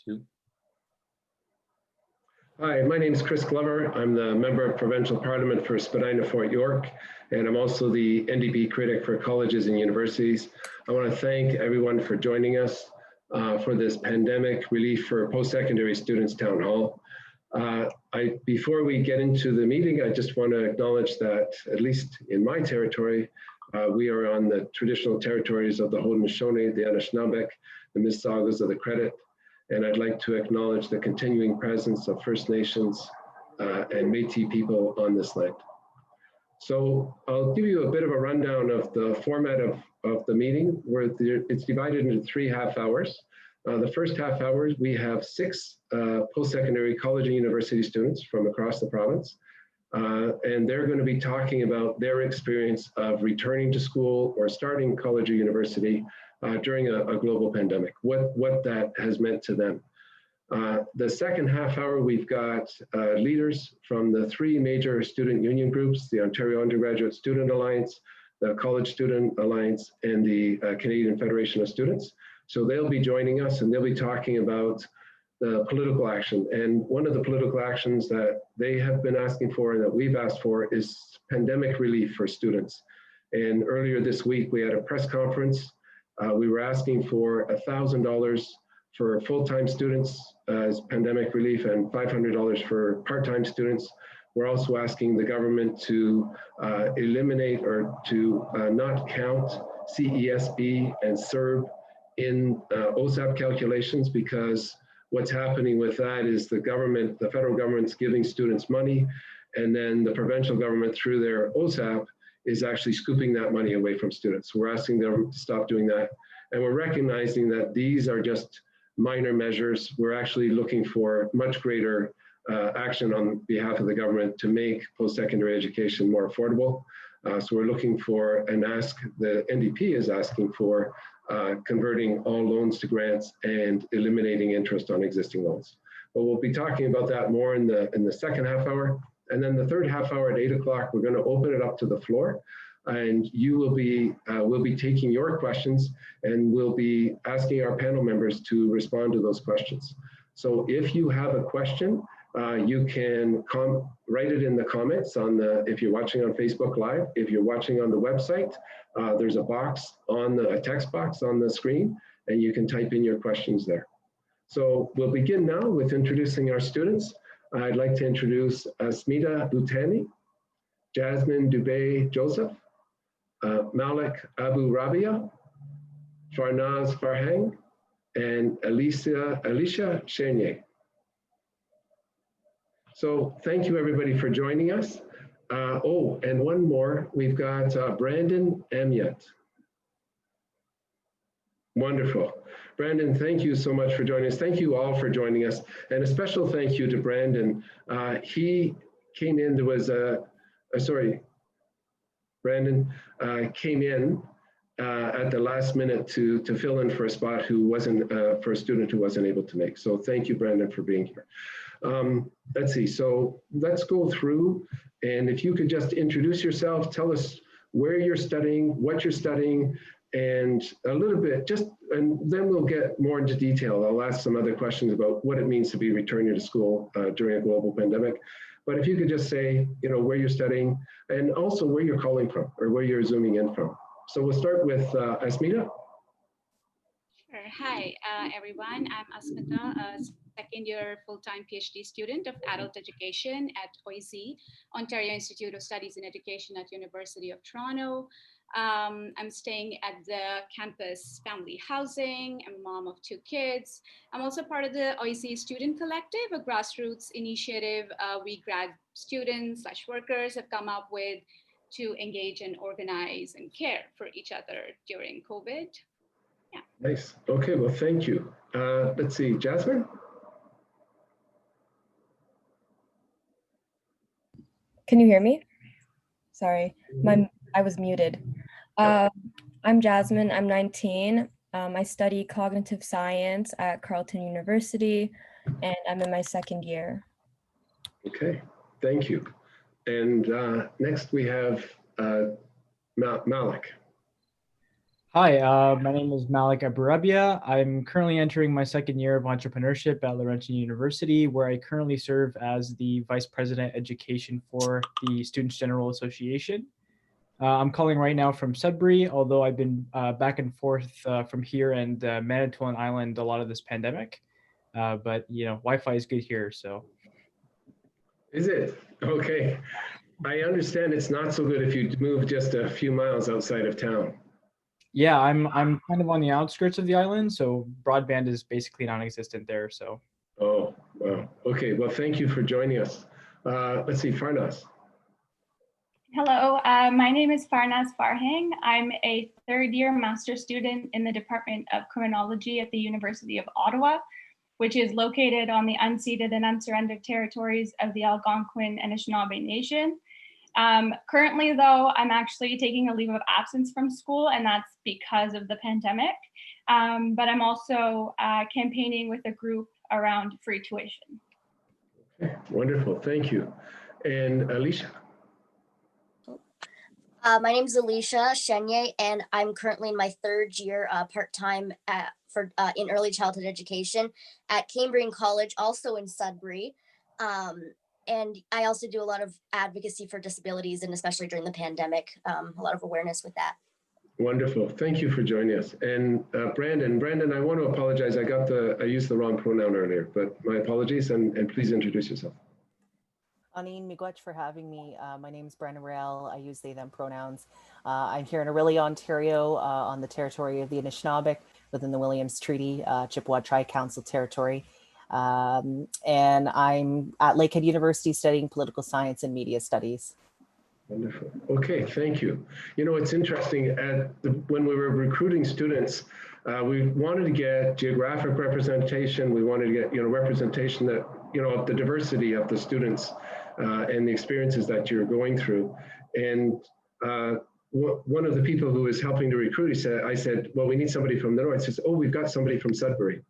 Two. Hi, my name is Chris Glover. I'm the Member of Provincial Parliament for Spadina Fort York, and I'm also the NDP critic for colleges and universities. I want to thank everyone for joining us for this pandemic relief for post-secondary students town hall. Before we get into the meeting, I just want to acknowledge that, at least in my territory, we are on the traditional territories of the Haudenosaunee, the Anishinaabe, the Mississaugas of the Credit, and I'd like to acknowledge the continuing presence of First Nations and Métis people on this land. So I'll give you a bit of a rundown of the format of the meeting, where it's divided into 3 half hours. The first half hour, we have 6 post-secondary college and university students from across the province, and they're going to be talking about their experience of returning to school or starting college or university during a global pandemic, what that has meant to them. The second half hour, we've got leaders from the 3 major student union groups, the Ontario Undergraduate Student Alliance, the College Student Alliance, and the Canadian Federation of Students. So they'll be joining us, and they'll be talking about the political action. And one of the political actions that they have been asking for and that we've asked for is pandemic relief for students. And earlier this week, we had a press conference. We were asking for $1,000 for full-time students as pandemic relief and $500 for part-time students. We're also asking the government to eliminate or to not count CESB and CERB in OSAP calculations, because what's happening with that is the federal government's giving students money, and then the provincial government through their OSAP is actually scooping that money away from students. We're asking them to stop doing that. And we're recognizing that these are just minor measures. We're actually looking for much greater action on behalf of the government to make post-secondary education more affordable. So we're looking for the NDP is asking for converting all loans to grants and eliminating interest on existing loans. But we'll be talking about that more in the second half hour. And then the third half hour at 8 o'clock, we're going to open it up to the floor, and you will be, we'll be taking your questions, and we'll be asking our panel members to respond to those questions. So if you have a question, you can write it in the comments if you're watching on Facebook Live. If you're watching on the website, there's a text box on the screen, and you can type in your questions there. So we'll begin now with introducing our students. I'd like to introduce Asmita Bhutani, Jasmine Dubé Joseph, Malik Abu Rabia, Farnaz Farhang, and Alicia Chenye. So thank you everybody for joining us. Oh, and one more, we've got Brandon Amiot. Wonderful. Brandon, thank you so much for joining us. Thank you all for joining us. And a special thank you to Brandon. He came in, Brandon came in at the last minute to fill in for a spot for a student who wasn't able to make. So thank you, Brandon, for being here. Let's see, so let's go through, and if you could just introduce yourself, tell us where you're studying, what you're studying, and a little bit, and then we'll get more into detail. I'll ask some other questions about what it means to be returning to school during a global pandemic. But if you could just say, where you're studying, and also where you're calling from, or where you're zooming in from. So we'll start with Asmita. Sure. Hi, everyone. I'm Asmita, a second-year full-time PhD student of adult education at OISE, Ontario Institute of Studies in Education at University of Toronto. I'm staying at the campus family housing. I'm a mom of 2 kids. I'm also part of the OISE Student Collective, a grassroots initiative we grad students / workers have come up with to engage and organize and care for each other during COVID. Yeah. Nice. Okay, well, thank you. Let's see, Jasmine? Can you hear me? Sorry, I was muted. I'm Jasmine, I'm 19. I study cognitive science at Carleton University, and I'm in my 2nd year. Okay, thank you. And next we have Malik. Hi, my name is Malik Aburabia. I'm currently entering my second year of entrepreneurship at Laurentian University, where I currently serve as the Vice President Education for the Students General Association. I'm calling right now from Sudbury, although I've been back and forth from here and Manitoulin Island a lot of this pandemic. But Wi-Fi is good here, so. Is it? Okay. I understand it's not so good if you move just a few miles outside of town. Yeah, I'm kind of on the outskirts of the island, so broadband is basically non-existent there. So. Oh, wow. Okay. Well, thank you for joining us. Let's see, Farnas. Hello, my name is Farnaz Farhang. I'm a third-year master's student in the Department of Criminology at the University of Ottawa, which is located on the unceded and unsurrendered territories of the Algonquin and Anishinaabe Nation. Currently, though, I'm actually taking a leave of absence from school, and that's because of the pandemic. But I'm also campaigning with a group around free tuition. Okay, wonderful. Thank you. And Alicia. My name is Alicia Chenye, and I'm currently in my third year part-time in early childhood education at Cambrian College, also in Sudbury. And I also do a lot of advocacy for disabilities, and especially during the pandemic, a lot of awareness with that. Wonderful. Thank you for joining us. And Brandon, I want to apologize. I used the wrong pronoun earlier, but my apologies, and please introduce yourself. Anine Miigwech for having me. My name is Brandon Rael. I use they, them pronouns. I'm here in Orillia, Ontario, on the territory of the Anishinaabe within the Williams Treaty, Chippewa Tri-Council territory. And I'm at Lakehead University studying political science and media studies. Wonderful. Okay, thank you. You know, it's interesting, when we were recruiting students, we wanted to get geographic representation. We wanted to get, representation that, of the diversity of the students and the experiences that you're going through. And one of the people who was helping to recruit, I said, well, we need somebody from the north. He says, oh, we've got somebody from Sudbury.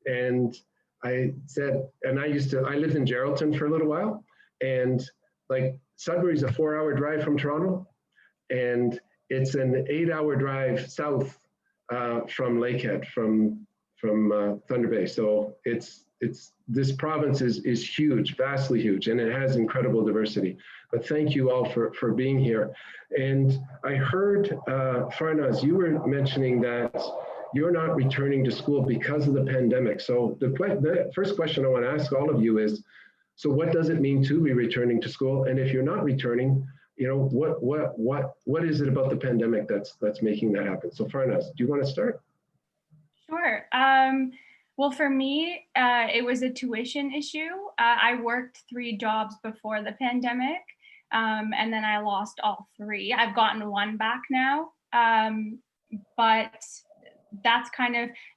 And I said, and I lived in Geraldton for a little while, and like Sudbury's a 4-hour drive from Toronto, and it's an 8-hour drive south from Lakehead, from Thunder Bay. So this province is huge, vastly huge, and it has incredible diversity. But thank you all for being here. And I heard, Farnaz, you were mentioning that you're not returning to school because of the pandemic. So the first question I want to ask all of you is, so what does it mean to be returning to school? And if you're not returning, what is it about the pandemic that's making that happen? So Farnaz, do you want to start? Sure. Well, for me, it was a tuition issue. I worked 3 jobs before the pandemic, and then I lost all 3. I've gotten 1 back now, but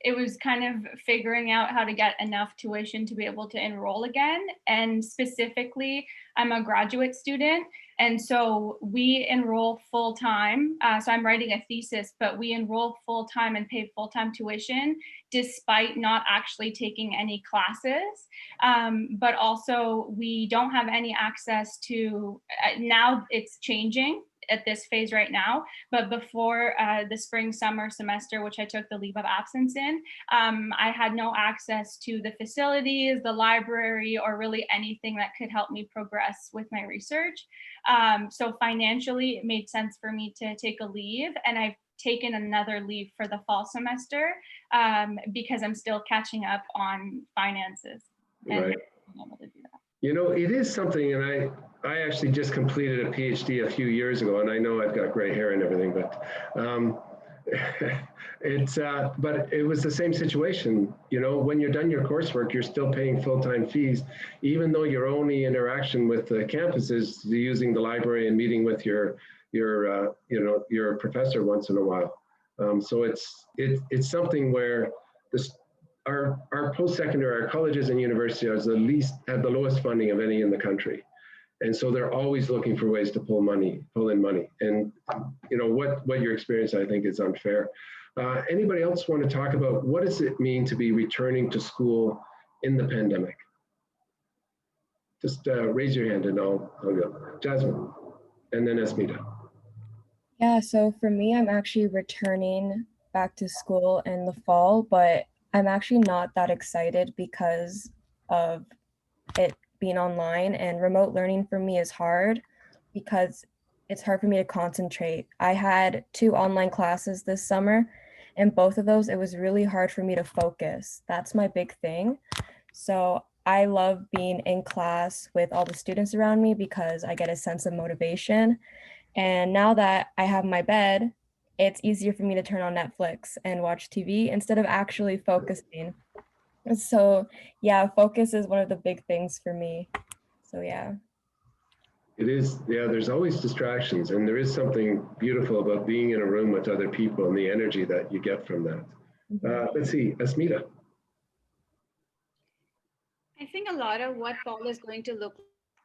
it was kind of figuring out how to get enough tuition to be able to enroll again. And specifically, I'm a graduate student. And so we enroll full time. So I'm writing a thesis, but we enroll full time and pay full time tuition despite not actually taking any classes. But also we don't have any access to, now it's changing at this phase right now, but before the spring summer semester, which I took the leave of absence in, I had no access to the facilities, the library, or really anything that could help me progress with my research. So financially, it made sense for me to take a leave, and I've taken another leave for the fall semester because I'm still catching up on finances. And Right. I'm able to do that. It is something, and I actually just completed a PhD a few years ago, and I know I've got gray hair and everything, but but it was the same situation. When you're done your coursework, you're still paying full-time fees, even though your only interaction with the campus is using the library and meeting with your professor once in a while. So it's something where our post-secondary, our colleges and universities have the lowest funding of any in the country. And so they're always looking for ways to pull in money. And what your experience, I think, is unfair. Anybody else want to talk about what does it mean to be returning to school in the pandemic? Just raise your hand and I'll go. Jasmine, and then Esmita. Yeah, so for me, I'm actually returning back to school in the fall, but I'm actually not that excited because of it being online, and remote learning for me is hard because it's hard for me to concentrate. I had two online classes this summer, and both of those, it was really hard for me to focus. That's my big thing. So I love being in class with all the students around me because I get a sense of motivation. And now that I have my bed, it's easier for me to turn on Netflix and watch TV instead of actually focusing. So, yeah, focus is one of the big things for me. So, yeah. It is, yeah, there's always distractions, and there is something beautiful about being in a room with other people and the energy that you get from that. Let's see, Asmita. I think a lot of what fall is going to look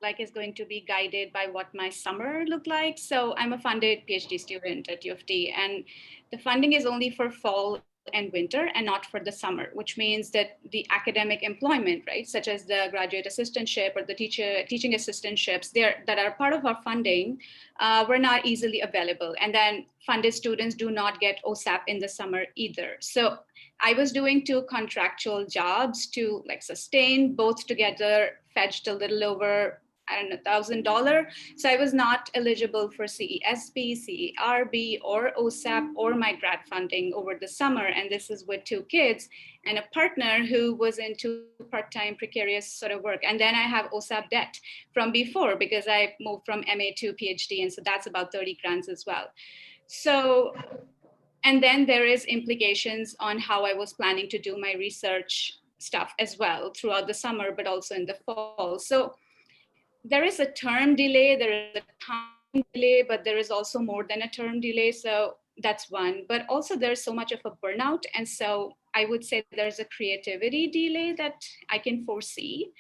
like is going to be guided by what my summer looked like. So I'm a funded PhD student at U of T, and the funding is only for fall and winter and not for the summer, which means that the academic employment, right, such as the graduate assistantship or the teaching assistantships that are part of our funding, were not easily available. And then funded students do not get OSAP in the summer either. So I was doing two contractual jobs to like sustain both together, fetched a little over, I don't know, $1,000. So I was not eligible for CESB, CERB, or OSAP or my grad funding over the summer. And this is with two kids and a partner who was into part-time precarious sort of work. And then I have OSAP debt from before because I moved from MA to PhD. And so that's about 30 grants as well. So and then there is implications on how I was planning to do my research stuff as well throughout the summer, but also in the fall. So there is a term delay, there is a time delay, but there is also more than a term delay. So that's one. But also there's so much of a burnout. And so I would say there's a creativity delay that I can foresee.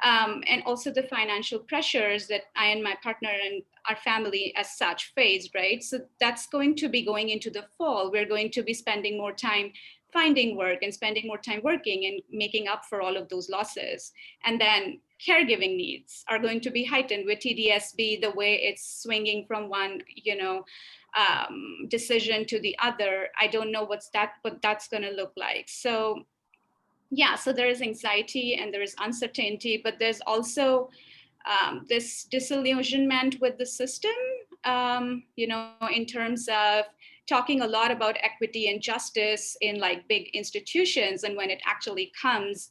And also the financial pressures that I and my partner and our family as such face, right? So that's going to be going into the fall. We're going to be spending more time finding work and spending more time working and making up for all of those losses. And then caregiving needs are going to be heightened with TDSB, the way it's swinging from one, decision to the other. I don't know what that's going to look like. So yeah, so there is anxiety and there is uncertainty, but there's also this disillusionment with the system, in terms of talking a lot about equity and justice in like big institutions. And when it actually comes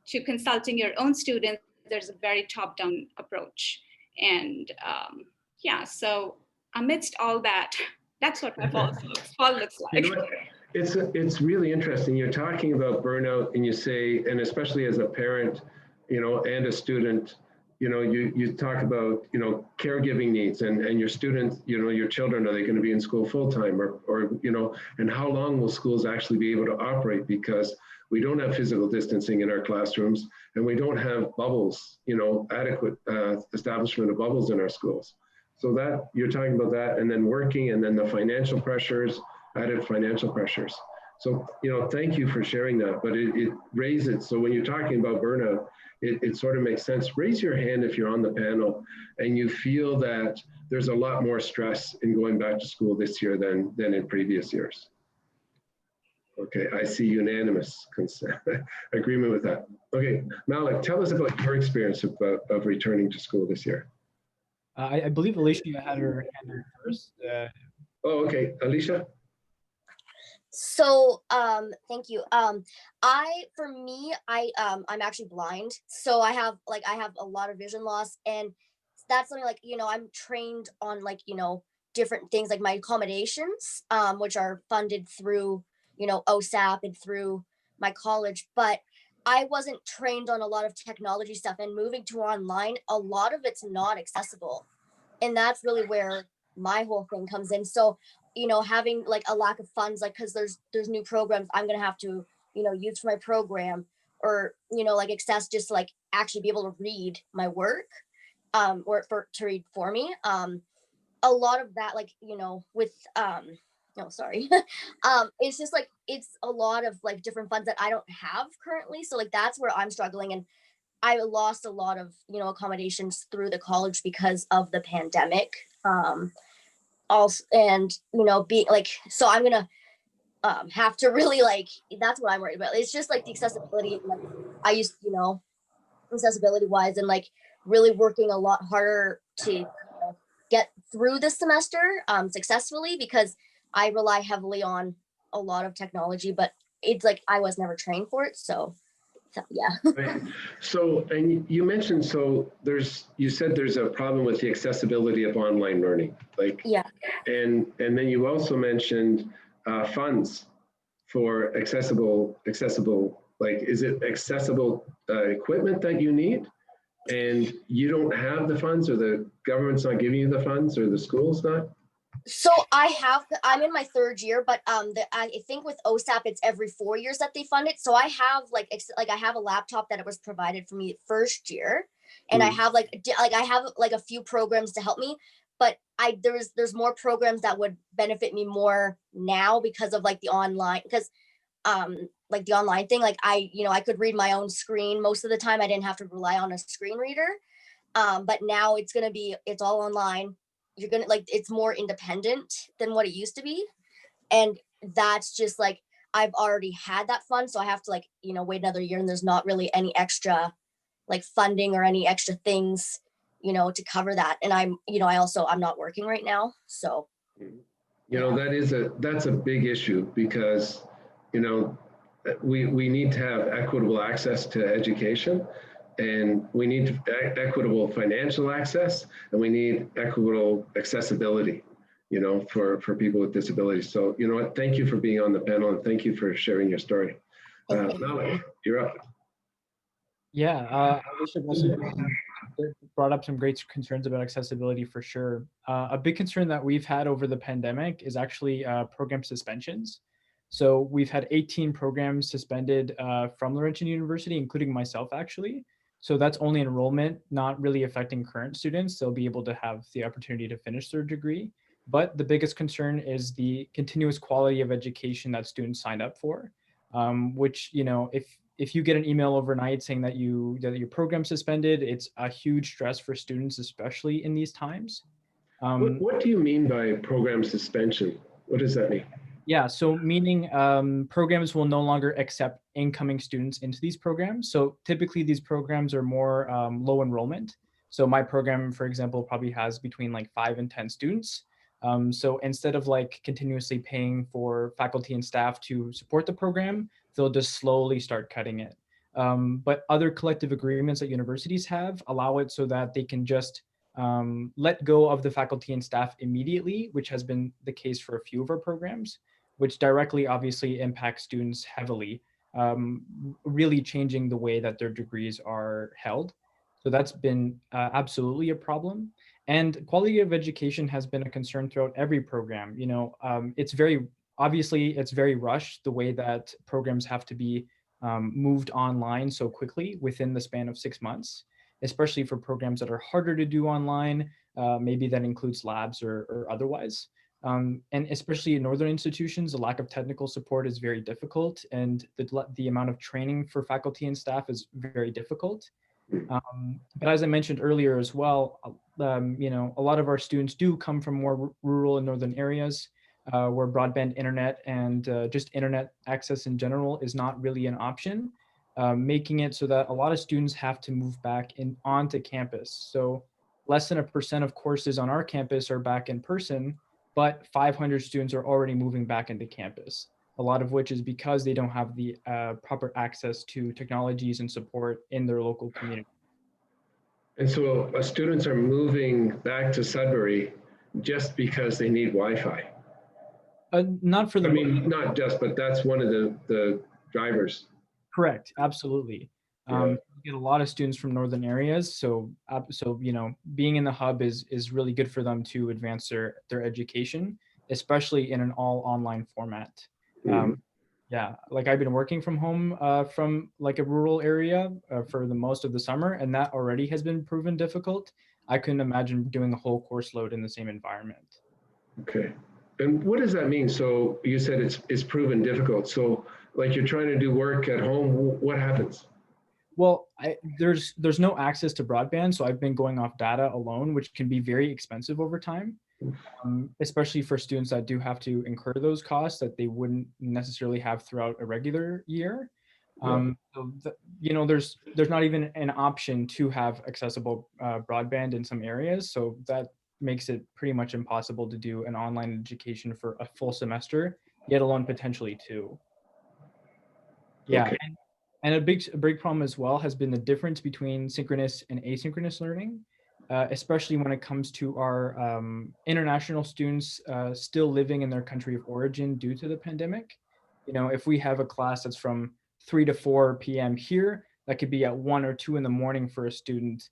to consulting your own students, there's a very top-down approach. And yeah, so amidst all that, that's what my fall looks You like. know what? It's really interesting. You're talking about burnout, and you say, and especially as a parent, and a student, you talk about, caregiving needs and your students, your children, are they going to be in school full time or, and how long will schools actually be able to operate, because we don't have physical distancing in our classrooms and we don't have bubbles, adequate establishment of bubbles in our schools. So that you're talking about that, and then working, and then the financial pressures, added financial pressures. So, thank you for sharing that, but it raises, so when you're talking about burnout, it sort of makes sense. Raise your hand if you're on the panel and you feel that there's a lot more stress in going back to school this year than in previous years. Okay, I see unanimous consent, agreement with that. Okay, Malik, tell us about your experience of returning to school this year. I believe Alicia had her hand up first. Oh, okay, Alicia? So thank you. I'm actually blind, so I have a lot of vision loss, and that's something like, I'm trained on like, different things like my accommodations, which are funded through, OSAP and through my college, but I wasn't trained on a lot of technology stuff, and moving to online, a lot of it's not accessible, and that's really where my whole thing comes in. So having like a lack of funds, like because there's new programs I'm gonna have to use for my program, or like access just to like actually be able to read my work, or to read for me, a lot of that, like with no, sorry. It's just like it's a lot of like different funds that I don't have currently, so like that's where I'm struggling. And I lost a lot of accommodations through the college because of the pandemic. also, and be like, so I'm gonna have to really like, that's what I'm worried about. It's just like the accessibility. Like I used, accessibility wise, and like really working a lot harder to get through this semester successfully, because I rely heavily on a lot of technology, but it's like I was never trained for it. So yeah. Right. So, and you mentioned, so you said there's a problem with the accessibility of online learning, like, Yeah. and then you also mentioned funds for accessible, like, is it accessible equipment that you need? And you don't have the funds, or the government's not giving you the funds, or the school's not? So I'm in my third year, but I think with OSAP it's every 4 years that they fund it. So I have like I have a laptop that it was provided for me first year, and I have like I have like a few programs to help me, but there's more programs that would benefit me more now because of like the online, because like the online thing, like I could read my own screen most of the time. I didn't have to rely on a screen reader. But now it's all online. You're gonna like, it's more independent than what it used to be, and that's just like, I've already had that fund, so I have to like wait another year, and there's not really any extra like funding or any extra things to cover that. And I'm not working right now, so That's a big issue, because we need to have equitable access to education, and we need equitable financial access, and we need equitable accessibility, for people with disabilities. So, what, thank you for being on the panel, and thank you for sharing your story. Malik, you're up. Yeah, Alicia also brought up some great concerns about accessibility for sure. A big concern that we've had over the pandemic is actually program suspensions. So we've had 18 programs suspended from Laurentian University, including myself actually. So that's only enrollment, not really affecting current students. They'll be able to have the opportunity to finish their degree. But the biggest concern is the continuous quality of education that students signed up for, which, if you get an email overnight saying that your program suspended, it's a huge stress for students, especially in these times. What do you mean by program suspension? What does that mean? Yeah, so meaning programs will no longer accept incoming students into these programs. So typically these programs are more low enrollment. So my program, for example, probably has between like 5 and 10 students. So instead of like continuously paying for faculty and staff to support the program, they'll just slowly start cutting it. But other collective agreements that universities have allow it so that they can just let go of the faculty and staff immediately, which has been the case for a few of our programs, which directly obviously impacts students heavily, really changing the way that their degrees are held. So that's been absolutely a problem. And quality of education has been a concern throughout every program. It's very rushed, the way that programs have to be moved online so quickly within the span of 6 months, especially for programs that are harder to do online. Maybe that includes labs or otherwise. And especially in northern institutions, the lack of technical support is very difficult, and the amount of training for faculty and staff is very difficult. But as I mentioned earlier as well, a lot of our students do come from more rural and northern areas where broadband internet and just internet access in general is not really an option, making it so that a lot of students have to move back onto campus. So less than 1% of courses on our campus are back in person, but 500 students are already moving back into campus, a lot of which is because they don't have the proper access to technologies and support in their local community. And so students are moving back to Sudbury just because they need Wi-Fi. Not for the not just, but that's one of the drivers. Correct, absolutely. You get a lot of students from northern areas, so being in the hub is really good for them to advance their education, especially in an all online format. Yeah, like I've been working from home from like a rural area for the most of the summer, and that already has been proven difficult. I couldn't imagine doing a whole course load in the same environment. Okay. And what does that mean? So you said it's proven difficult. So like you're trying to do work at home, what happens? Well, there's no access to broadband, so I've been going off data alone, which can be very expensive over time. especially for students that do have to incur those costs that they wouldn't necessarily have throughout a regular year. There's not even an option to have accessible broadband in some areas, so that makes it pretty much impossible to do an online education for a full semester, yet alone potentially two. Yeah, Okay. and a big problem as well has been the difference between synchronous and asynchronous learning, especially when it comes to our international students still living in their country of origin due to the pandemic. If we have a class that's from 3 to 4 p.m. here, that could be at 1 or 2 in the morning for a student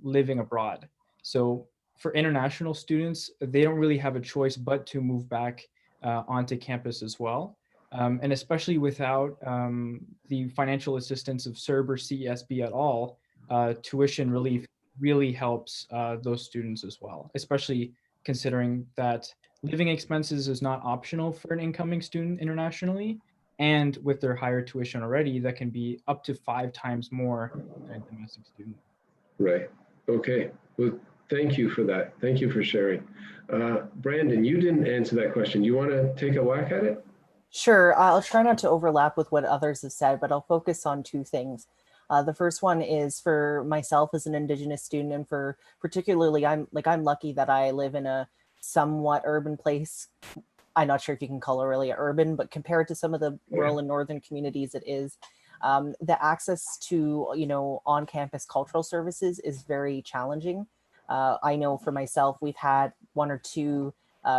living abroad. So for international students, they don't really have a choice but to move back onto campus as well. And especially without the financial assistance of CERB or CESB at all, tuition relief really helps those students as well, especially considering that living expenses is not optional for an incoming student internationally. And with their higher tuition already, that can be up to 5 times more than a domestic student. Right. Okay. Well, thank you for that. Thank you for sharing. Brandon, you didn't answer that question. You want to take a whack at it? Sure, I'll try not to overlap with what others have said, but I'll focus on two things. The first one is for myself as an Indigenous student, and for particularly, I'm lucky that I live in a somewhat urban place. I'm not sure if you can call it really urban, but compared to some of the rural and northern communities, it is. The access to on-campus cultural services is very challenging. I know for myself, we've had 1 or 2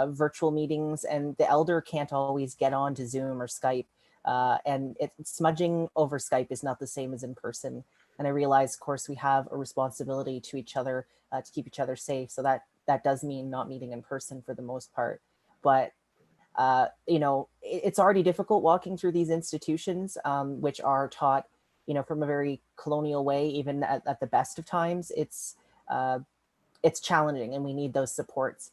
virtual meetings, and the elder can't always get on to Zoom or Skype. And smudging over Skype is not the same as in person. And I realize, of course, we have a responsibility to each other to keep each other safe. So that does mean not meeting in person for the most part. But it's already difficult walking through these institutions, which are taught, from a very colonial way, even at the best of times. It's challenging, and we need those supports.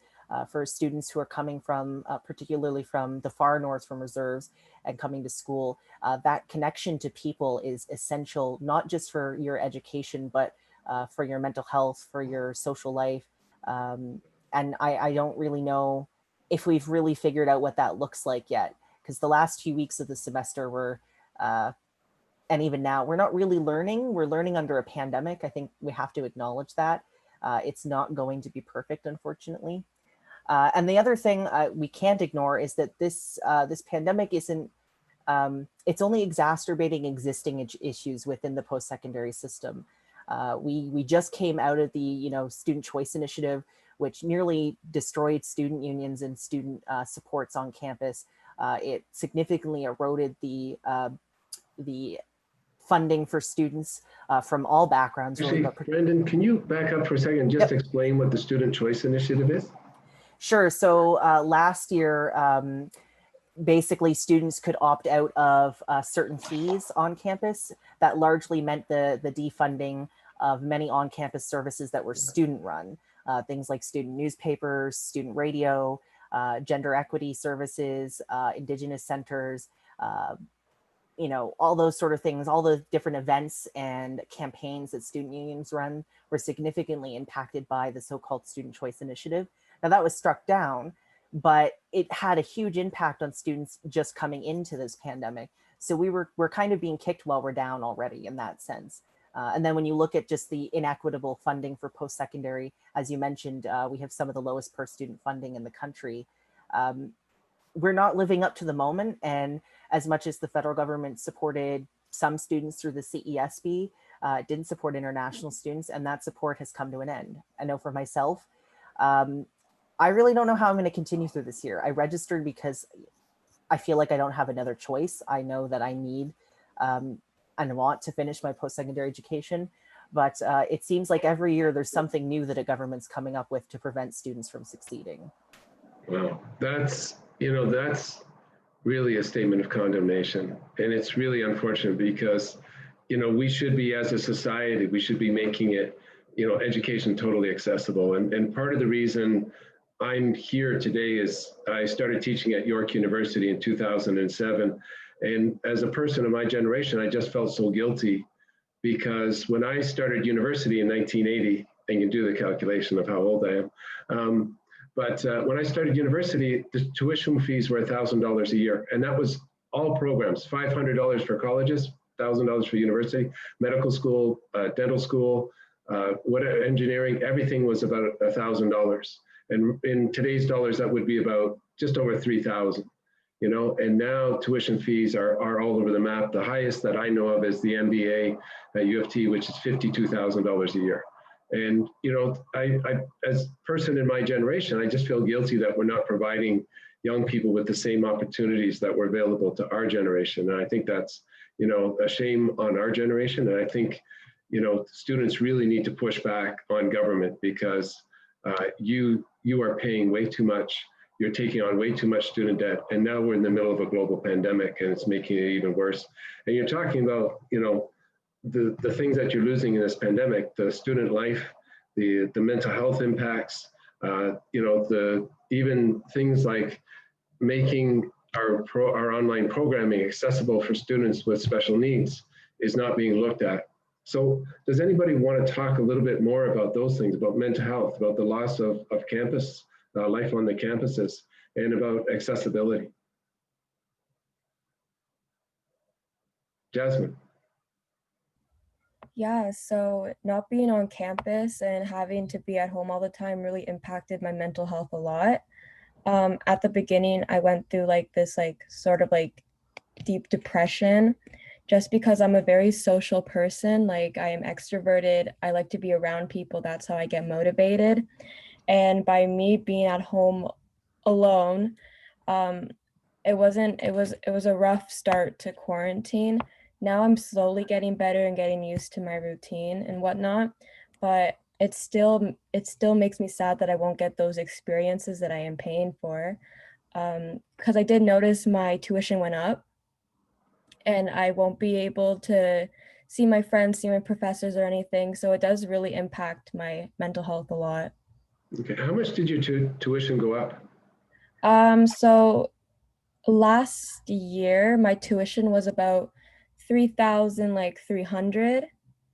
For students who are coming from, particularly from the far north, from reserves and coming to school, that connection to people is essential, not just for your education, but for your mental health, for your social life. And I don't really know if we've really figured out what that looks like yet, because the last few weeks of the semester were, and even now, we're not really learning. We're learning under a pandemic. I think we have to acknowledge that. It's not going to be perfect, unfortunately. And the other thing we can't ignore is that this pandemic isn't, it's only exacerbating existing issues within the post-secondary system. We just came out of the student choice initiative, which nearly destroyed student unions and student supports on campus. It significantly eroded the funding for students from all backgrounds. Actually, Brandon, can you back up for a second and just explain what the Student Choice Initiative is? Sure. So last year, basically students could opt out of certain fees on campus. That largely meant the defunding of many on-campus services that were student run. Things like student newspapers, student radio, gender equity services, Indigenous centers, all those sort of things, all the different events and campaigns that student unions run were significantly impacted by the so-called Student Choice Initiative. Now that was struck down, but it had a huge impact on students just coming into this pandemic. So we're kind of being kicked while we're down already in that sense. And then when you look at just the inequitable funding for post-secondary, as you mentioned, we have some of the lowest per student funding in the country. We're not living up to the moment. And as much as the federal government supported some students through the CESB, it didn't support international students, and that support has come to an end. I know for myself, I really don't know how I'm going to continue through this year. I registered because I feel like I don't have another choice. I know that I need and want to finish my post-secondary education, but it seems like every year there's something new that a government's coming up with to prevent students from succeeding. Wow, that's really a statement of condemnation. And it's really unfortunate because, we should be, as a society, we should be making it, education totally accessible. And part of the reason I'm here today is I started teaching at York University in 2007. And as a person of my generation, I just felt so guilty because when I started university in 1980, and you can do the calculation of how old I am, But when I started university, the tuition fees were $1,000 a year. And that was all programs, $500 for colleges, $1,000 for university, medical school, dental school, whatever, engineering, everything was about $1,000. And in today's dollars, that would be about just over 3,000. You know, and now tuition fees are all over the map. The highest that I know of is the MBA at U of T, which is $52,000 a year. And, you know, I, as a person in my generation, I just feel guilty that we're not providing young people with the same opportunities that were available to our generation. And I think that's, you know, a shame on our generation. And I think, you know, students really need to push back on government because you are paying way too much. You're taking on way too much student debt. And now we're in the middle of a global pandemic and it's making it even worse. And you're talking about, you know, the things that you're losing in this pandemic, the student life, the mental health impacts, you know, even things like making our online programming accessible for students with special needs is not being looked at. So does anybody want to talk a little bit more about those things, about mental health, about the loss of campus life on the campuses, and about accessibility? Jasmine. Yeah, so not being on campus and having to be at home all the time really impacted my mental health a lot. At the beginning, I went through like this sort of deep depression just because I'm a very social person. Like I am extroverted. I like to be around people. That's how I get motivated. And by me being at home alone, it was a rough start to quarantine. Now I'm slowly getting better and getting used to my routine and whatnot, but it still makes me sad that I won't get those experiences that I am paying for. Because I did notice my tuition went up and I won't be able to see my friends, see my professors or anything. So it does really impact my mental health a lot. Okay, how much did your tuition go up? So last year my tuition was about 3,300,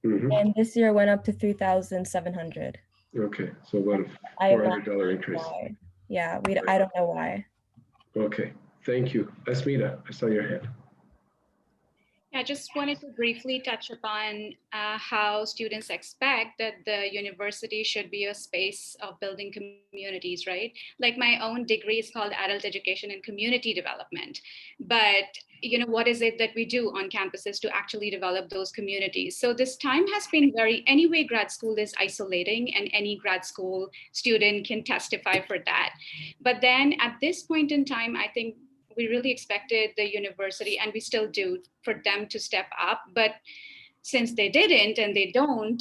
and this year went up to 3,700. Okay, so about a I am not $400 sure increase. why. Yeah, I don't know why. Okay, thank you. Asmita, I saw your hand. I just wanted to briefly touch upon how students expect that the university should be a space of building communities, right? Like my own degree is called Adult Education and Community Development. But you know, what is it that we do on campuses to actually develop those communities? So this time has been anyway, grad school is isolating and any grad school student can testify for that. But then at this point in time, I think we really expected the university, and we still do, for them to step up. But since they didn't and they don't,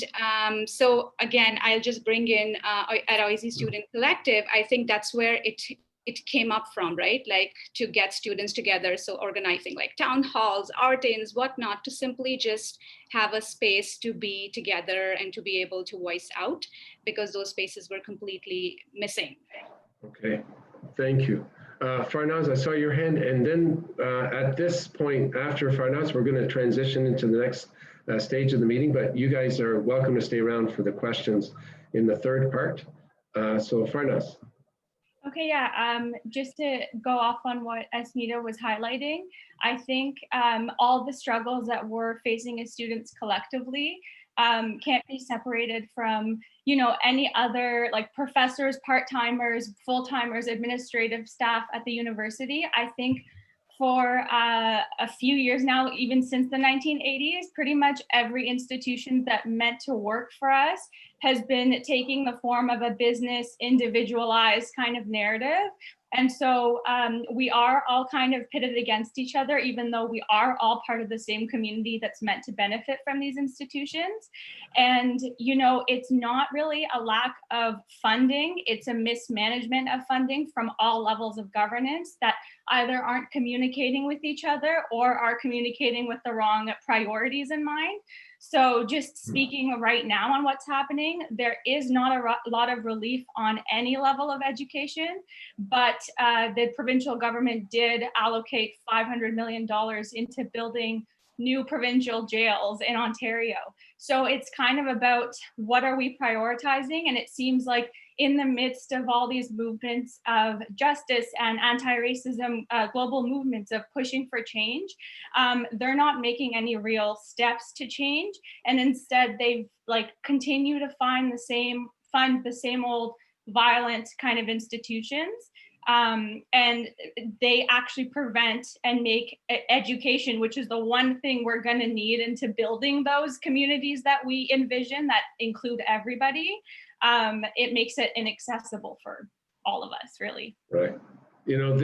so again, I'll just bring in at OISE Student Collective, I think that's where it came up from, right? Like to get students together. So organizing like town halls, art-ins, whatnot, to simply just have a space to be together and to be able to voice out, because those spaces were completely missing. Okay, thank you. Farnaz, I saw your hand, and then at this point, after Farnaz, we're going to transition into the next stage of the meeting, but you guys are welcome to stay around for the questions in the third part. So Farnaz. Okay, yeah, just to go off on what Asmita was highlighting, I think all the struggles that we're facing as students collectively can't be separated from, you know, any other like professors, part-timers, full-timers, administrative staff at the university. I think for a few years now, even since the 1980s, pretty much every institution that meant to work for us has been taking the form of a business individualized kind of narrative. And so we are all kind of pitted against each other, even though we are all part of the same community that's meant to benefit from these institutions. And, you know, it's not really a lack of funding, it's a mismanagement of funding from all levels of governance that either aren't communicating with each other or are communicating with the wrong priorities in mind. So just speaking right now on what's happening, there is not a lot of relief on any level of education, but the provincial government did allocate $500 million into building new provincial jails in Ontario. So it's kind of about what are we prioritizing? And it seems like in the midst of all these movements of justice and anti-racism, global movements of pushing for change, they're not making any real steps to change. And instead they've like continue to find the same old violent kind of institutions. And they actually prevent and make education, which is the one thing we're going to need into building those communities that we envision that include everybody. It makes it inaccessible for all of us, really. Right. You know,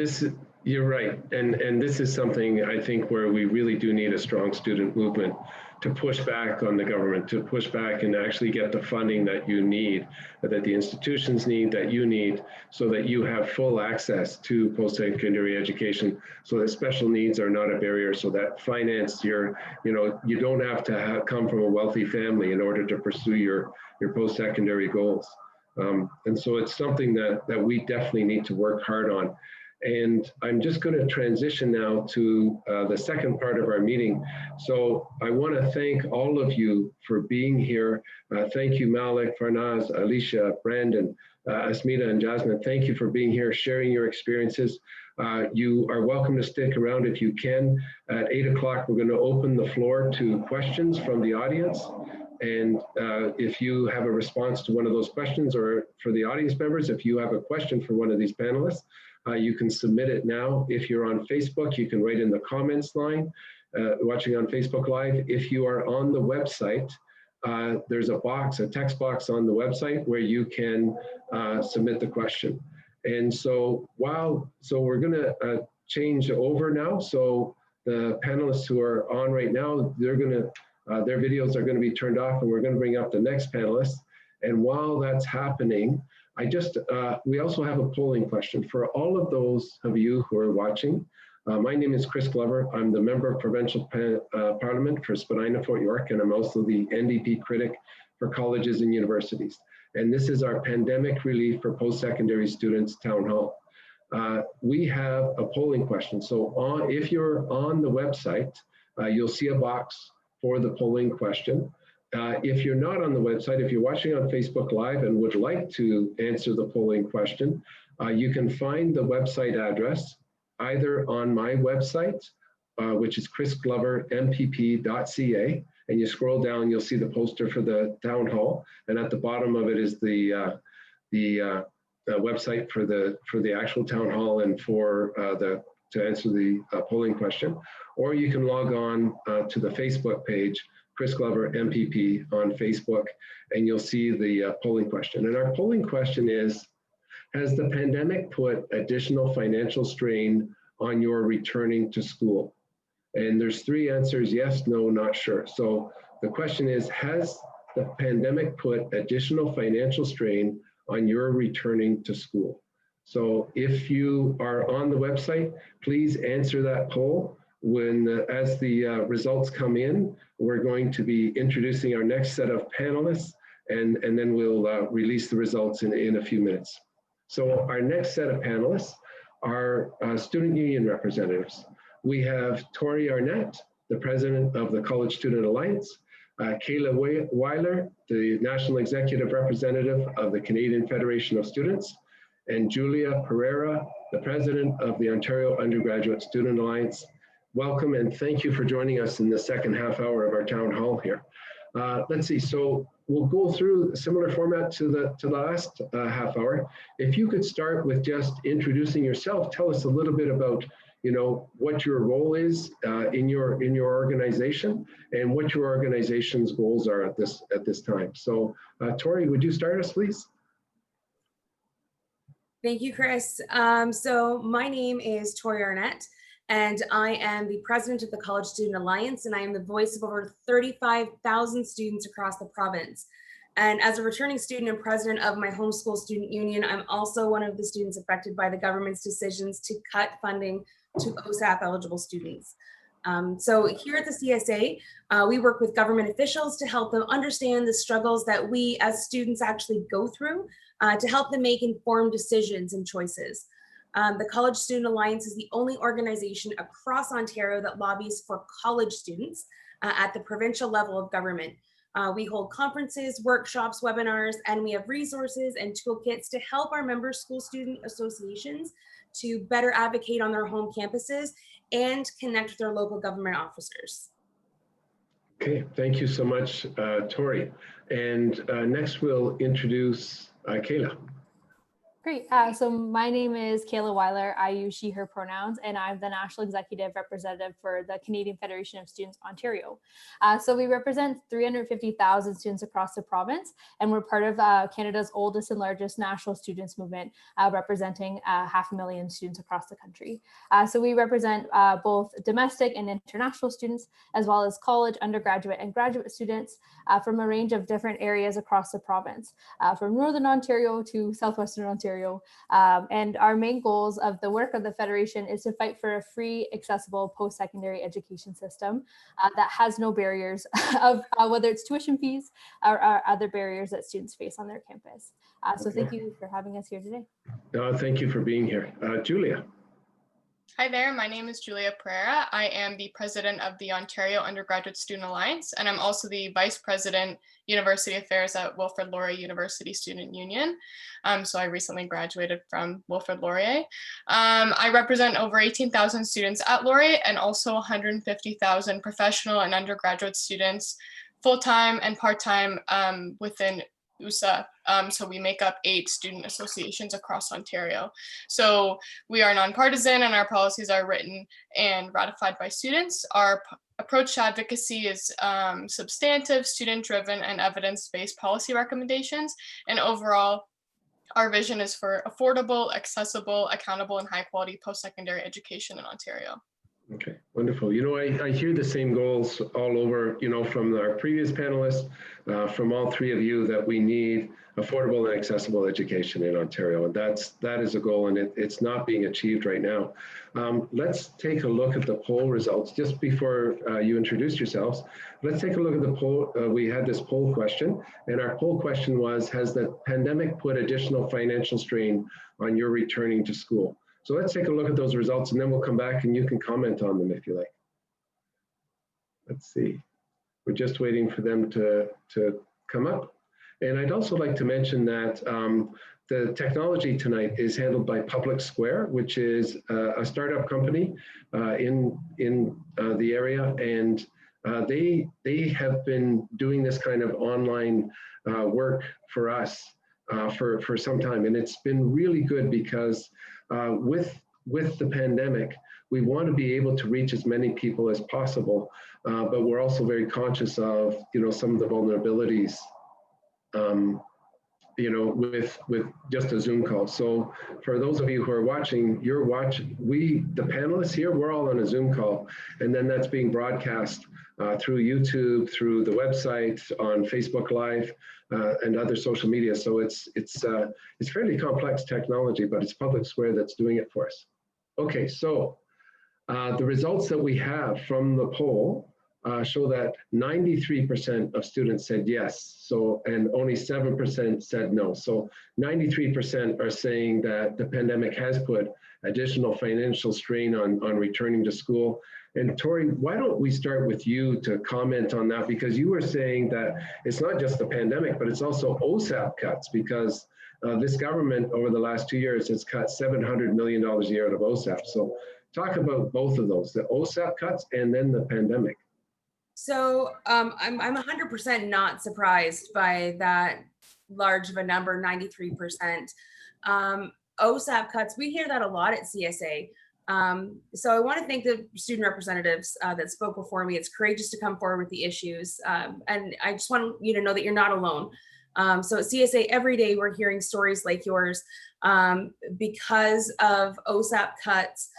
you're right. And this is something I think where we really do need a strong student movement to push back on the government, to push back and actually get the funding that you need, that the institutions need, that you need, so that you have full access to post-secondary education, so that special needs are not a barrier, so that finance you don't have to come from a wealthy family in order to pursue your post-secondary goals. And so it's something that we definitely need to work hard on. And I'm just going to transition now to the second part of our meeting. So I want to thank all of you for being here. Thank you, Malik, Farnaz, Alicia, Brandon, Asmita, and Jasmine. Thank you for being here, sharing your experiences. You are welcome to stick around if you can. At 8 o'clock, we're going to open the floor to questions from the audience. And if you have a response to one of those questions, or for the audience members, if you have a question for one of these panelists, you can submit it now. If you're on Facebook, you can write in the comments line, watching on Facebook Live. If you are on the website, there's a text box on the website where you can submit the question. And so we're gonna change over now. So the panelists who are on right now, their videos are gonna be turned off, and we're gonna bring up the next panelist. And while that's happening, we also have a polling question for all of those of you who are watching. My name is Chris Glover. I'm the member of Provincial Parliament for Spadina, Fort York, and I'm also the NDP critic for colleges and universities. And this is our pandemic relief for post-secondary students town hall. We have a polling question. So if you're on the website, you'll see a box for the polling question. If you're not on the website, if you're watching on Facebook Live and would like to answer the polling question, you can find the website address either on my website, which is chrisglovermpp.ca, and you scroll down, you'll see the poster for the town hall, and at the bottom of it is the website for the actual town hall and to answer the polling question. Or you can log on to the Facebook page, Chris Glover MPP on Facebook, and you'll see the polling question. And our polling question is, has the pandemic put additional financial strain on your returning to school? And there's 3 answers: yes, no, not sure. So the question is, has the pandemic put additional financial strain on your returning to school? So if you are on the website, please answer that poll. As the results come in, we're going to be introducing our next set of panelists, and then we'll release the results in a few minutes. So our next set of panelists are student union representatives. We have Tori Arnett, the president of the College Student Alliance, Kayla Weiler, the national executive representative of the Canadian Federation of Students, and Julia Pereira, the president of the Ontario Undergraduate Student Alliance. Welcome and thank you for joining us in the second half hour of our town hall here. Let's see, so we'll go through a similar format to the last half hour. If you could start with just introducing yourself, tell us a little bit about what your role is in your organization and what your organization's goals are at this time. So Tori, would you start us, please? Thank you, Chris. So my name is Tori Arnett, and I am the president of the College Student Alliance, and I am the voice of over 35,000 students across the province. And as a returning student and president of my homeschool student union, I'm also one of the students affected by the government's decisions to cut funding to OSAP eligible students. So here at the CSA, we work with government officials to help them understand the struggles that we as students actually go through to help them make informed decisions and choices. The College Student Alliance is the only organization across Ontario that lobbies for college students at the provincial level of government. We hold conferences, workshops, webinars, and we have resources and toolkits to help our member school student associations to better advocate on their home campuses and connect with their local government officers. Okay, thank you so much, Tori. And next we'll introduce Kayla. Great. So my name is Kayla Weiler. I use she, her pronouns, and I'm the National Executive Representative for the Canadian Federation of Students, Ontario. So we represent 350,000 students across the province, and we're part of Canada's oldest and largest national students movement, representing 500,000 students across the country. So we represent both domestic and international students, as well as college, undergraduate, and graduate students from a range of different areas across the province, from Northern Ontario to Southwestern Ontario. And our main goals of the work of the Federation is to fight for a free, accessible post-secondary education system that has no barriers of whether it's tuition fees or other barriers that students face on their campus. So thank you for having us here today. Thank you for being here. Julia. Hi there, my name is Julia Pereira. I am the president of the Ontario Undergraduate Student Alliance, and I'm also the vice president, University Affairs at Wilfrid Laurier University Student Union. So I recently graduated from Wilfrid Laurier. I represent over 18,000 students at Laurier and also 150,000 professional and undergraduate students, full-time and part-time within USA. So we make up 8 student associations across Ontario. So we are nonpartisan and our policies are written and ratified by students. Our approach to advocacy is substantive, student-driven, and evidence-based policy recommendations. And overall, our vision is for affordable, accessible, accountable, and high-quality post-secondary education in Ontario. Okay, wonderful. You know, I hear the same goals all over, you know, from our previous panelists, from all 3 of you, that we need affordable and accessible education in Ontario. And that is a goal, and it's not being achieved right now. Let's take a look at the poll results. Just before you introduce yourselves, let's take a look at the poll. We had this poll question, and our poll question was, has the pandemic put additional financial strain on your returning to school? So let's take a look at those results, and then we'll come back and you can comment on them if you like. Let's see. We're just waiting for them to come up. And I'd also like to mention that the technology tonight is handled by Public Square, which is a startup company in the area. And they have been doing this kind of online work for us for some time. And it's been really good because with the pandemic, we want to be able to reach as many people as possible, but we're also very conscious of, you know, some of the vulnerabilities, you know, with just a Zoom call. So for those of you who are watching, the panelists here, we're all on a Zoom call, and then that's being broadcast through YouTube, through the website, on Facebook Live, and other social media. So it's fairly complex technology, but it's Public Square that's doing it for us. Okay, so the results that we have from the poll show that 93% of students said yes, so, and only 7% said no. So 93% are saying that the pandemic has put additional financial strain on returning to school. And Tori, why don't we start with you to comment on that? Because you were saying that it's not just the pandemic, but it's also OSAP cuts, because this government over the last 2 years has cut $700 million a year out of OSAP. So talk about both of those, the OSAP cuts and then the pandemic. So I'm 100% not surprised by that large of a number, 93%. OSAP cuts, we hear that a lot at CSA. So I want to thank the student representatives that spoke before me. It's courageous to come forward with the issues. And I just want you to know that you're not alone. So at CSA, every day we're hearing stories like yours. Because of OSAP cuts,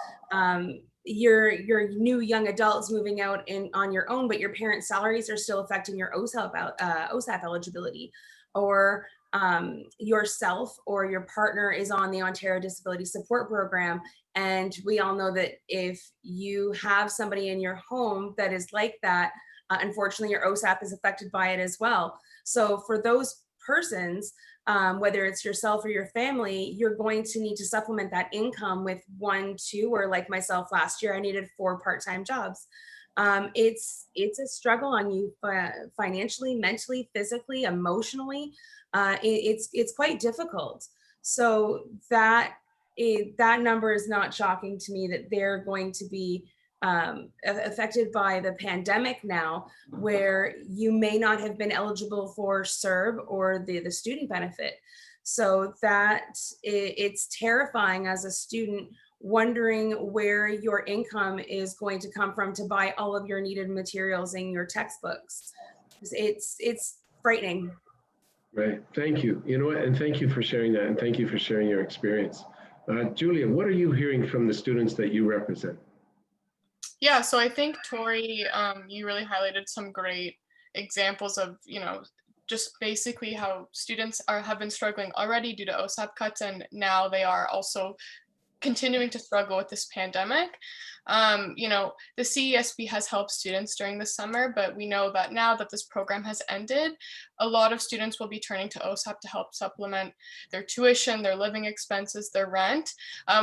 your new young adults moving out on your own, but your parents' salaries are still affecting your OSAP eligibility, or yourself or your partner is on the Ontario Disability Support Program. And we all know that if you have somebody in your home that is like that, unfortunately, your OSAP is affected by it as well. So for those persons, whether it's yourself or your family, you're going to need to supplement that income with 1, 2, or like myself last year, I needed 4 part-time jobs. it's a struggle on you financially, mentally, physically, emotionally. It's quite difficult. So that number is not shocking to me, that they're going to be affected by the pandemic now, where you may not have been eligible for CERB or the student benefit. So that it's terrifying as a student, wondering where your income is going to come from to buy all of your needed materials and your textbooks. It's frightening. Right. Thank you. You know what? And thank you for sharing that. And thank you for sharing your experience. Julia, what are you hearing from the students that you represent? Yeah, so I think Tori, you really highlighted some great examples of, just basically how students have been struggling already due to OSAP cuts, and now they are also continuing to struggle with this pandemic. The CESB has helped students during the summer, but we know that now that this program has ended, a lot of students will be turning to OSAP to help supplement their tuition, their living expenses, their rent.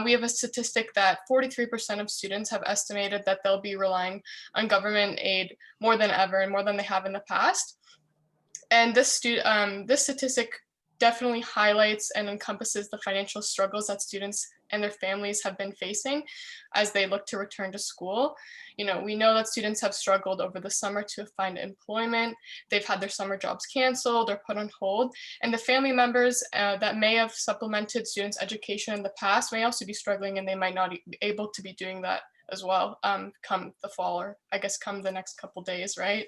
We have a statistic that 43% of students have estimated that they'll be relying on government aid more than ever and more than they have in the past. And this statistic definitely highlights and encompasses the financial struggles that students and their families have been facing as they look to return to school. We know that students have struggled over the summer to find employment. They've had their summer jobs canceled or put on hold. And the family members that may have supplemented students' education in the past may also be struggling, and they might not be able to be doing that as well come the fall, or I guess come the next couple days, right?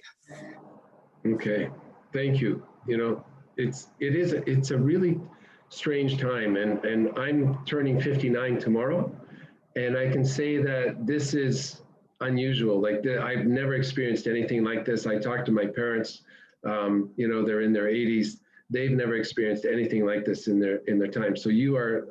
Okay, thank you. It's a really strange time, and I'm turning 59 tomorrow, and I can say that this is unusual. Like I've never experienced anything like this. I talked to my parents, they're in their 80s. They've never experienced anything like this in their time. So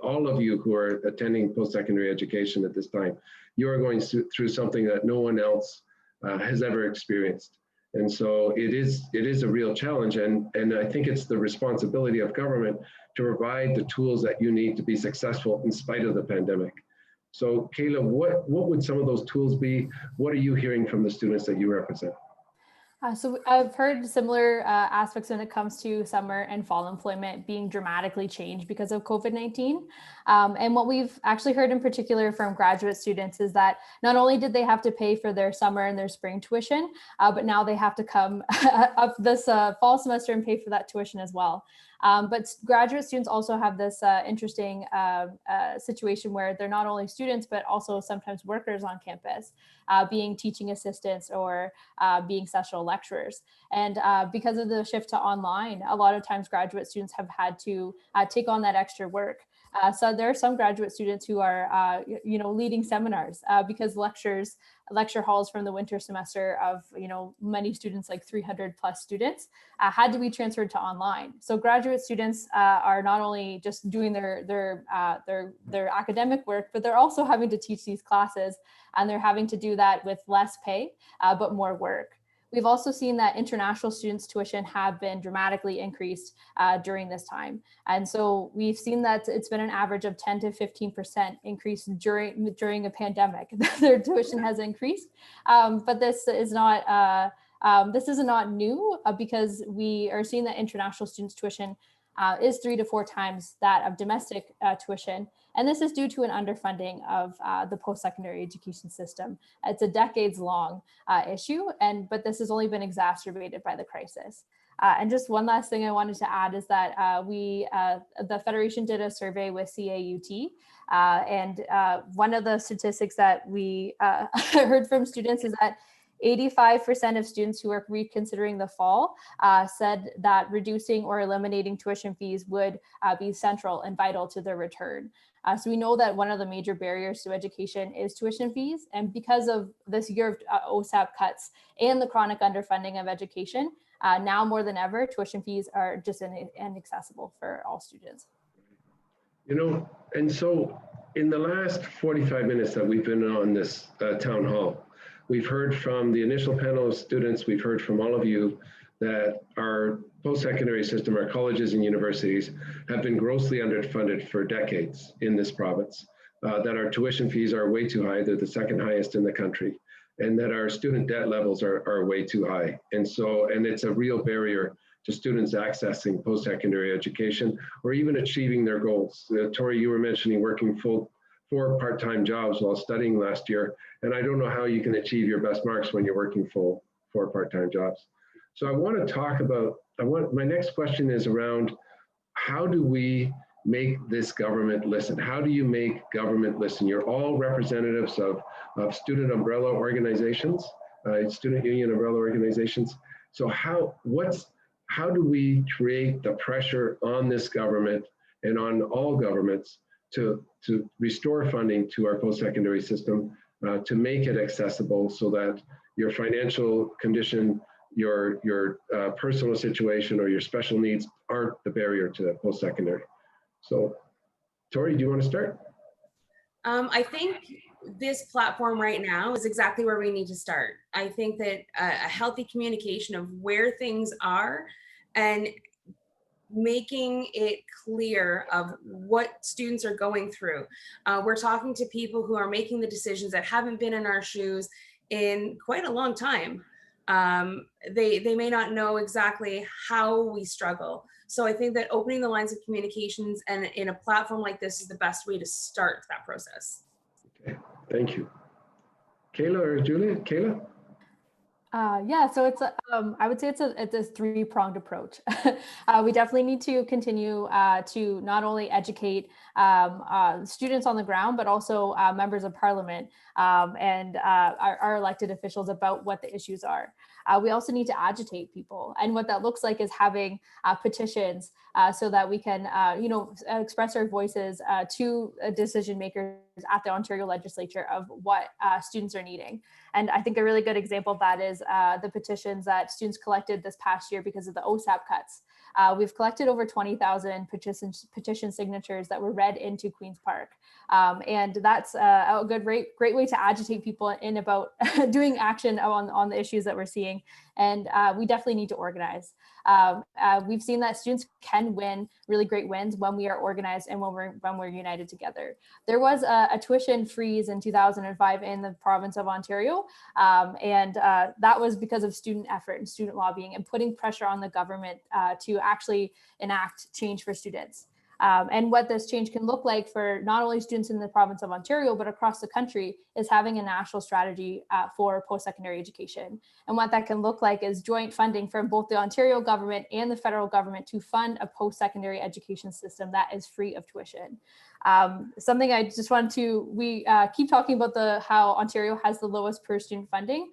all of you who are attending post-secondary education at this time, you are going through something that no one else has ever experienced. And so it is a real challenge, and I think it's the responsibility of government to provide the tools that you need to be successful in spite of the pandemic. So Kayla, what would some of those tools be? What are you hearing from the students that you represent? So I've heard similar aspects when it comes to summer and fall employment being dramatically changed because of COVID-19. And what we've actually heard in particular from graduate students is that not only did they have to pay for their summer and their spring tuition, but now they have to come up this fall semester and pay for that tuition as well. But graduate students also have this interesting situation where they're not only students, but also sometimes workers on campus, being teaching assistants or being sessional lecturers. And because of the shift to online, a lot of times graduate students have had to take on that extra work. So there are some graduate students who are, leading seminars because lecture halls from the winter semester of, many students, like 300 plus students, had to be transferred to online. So graduate students are not only just doing their academic work, but they're also having to teach these classes, and they're having to do that with less pay, but more work. We've also seen that international students' tuition have been dramatically increased during this time. And so we've seen that it's been an average of 10 to 15% increase during a pandemic. Their tuition has increased, but this is not new because we are seeing that international students' tuition is 3 to 4 times that of domestic tuition. And this is due to an underfunding of the post-secondary education system. It's a decades-long issue, but this has only been exacerbated by the crisis. And just one last thing I wanted to add is that the Federation did a survey with CAUT, and one of the statistics that we heard from students is that 85% of students who are reconsidering the fall said that reducing or eliminating tuition fees would be central and vital to their return. So we know that one of the major barriers to education is tuition fees. And because of this year of OSAP cuts and the chronic underfunding of education, now more than ever, tuition fees are just inaccessible for all students. And so in the last 45 minutes that we've been on this town hall, we've heard from the initial panel of students, we've heard from all of you that our post-secondary system, our colleges and universities have been grossly underfunded for decades in this province, that our tuition fees are way too high. They're the second highest in the country. and that our student debt levels are way too high. And so, and it's a real barrier to students accessing post-secondary education or even achieving their goals. Tori, you were mentioning working 4 part-time jobs while studying last year, and I don't know how you can achieve your best marks when you're working 4 part-time jobs. So I want to talk about, my next question is around how do we make this government listen? How do you make government listen? You're all representatives of student umbrella organizations, student union umbrella organizations. So how do we create the pressure on this government and on all governments to restore funding to our post-secondary system, to make it accessible so that your financial condition, your personal situation or your special needs aren't the barrier to post-secondary? So, Tori, do you want to start? I think this platform right now is exactly where we need to start. I think that a healthy communication of where things are and making it clear of what students are going through. We're talking to people who are making the decisions that haven't been in our shoes in quite a long time. They may not know exactly how we struggle. So I think that opening the lines of communications and in a platform like this is the best way to start that process. Okay, thank you. Kayla or Julia? Kayla? Yeah, so it's I would say it's a three-pronged approach. We definitely need to continue to not only educate students on the ground, but also members of parliament and our elected officials about what the issues are. We also need to agitate people, and what that looks like is having petitions so that we can, express our voices to decision makers at the Ontario legislature of what students are needing. And I think a really good example of that is the petitions that students collected this past year because of the OSAP cuts. We've collected over 20,000 petition signatures that were read into Queen's Park. And that's a great way to agitate people in about doing action on the issues that we're seeing. And we definitely need to organize. We've seen that students can win really great wins when we are organized and when we're united together. There was a tuition freeze in 2005 in the province of Ontario, and that was because of student effort and student lobbying and putting pressure on the government to actually enact change for students. And what this change can look like for not only students in the province of Ontario, but across the country is having a national strategy for post-secondary education. And what that can look like is joint funding from both the Ontario government and the federal government to fund a post-secondary education system that is free of tuition. Something I just wanted to, we keep talking about how Ontario has the lowest per student funding.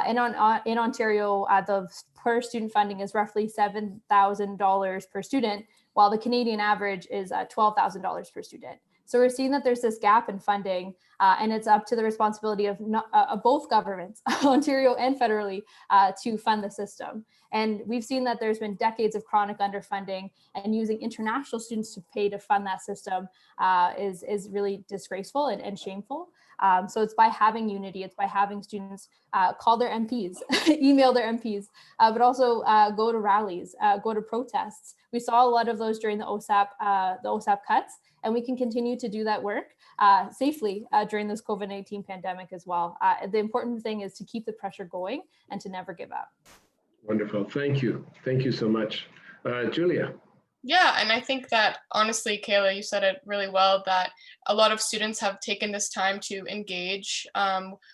In Ontario, the per student funding is roughly $7,000 per student, while the Canadian average is $12,000 per student. So we're seeing that there's this gap in funding, and it's up to the responsibility of both governments, Ontario and federally, to fund the system. And we've seen that there's been decades of chronic underfunding, and using international students to pay to fund that system is really disgraceful and shameful. So it's by having unity, it's by having students call their MPs, email their MPs, but also go to rallies, go to protests. We saw a lot of those during the OSAP cuts, and we can continue to do that work safely during this COVID-19 pandemic as well. The important thing is to keep the pressure going and to never give up. Wonderful, thank you. Thank you so much. Julia. Yeah, and I think that honestly, Kayla, you said it really well, that a lot of students have taken this time to engage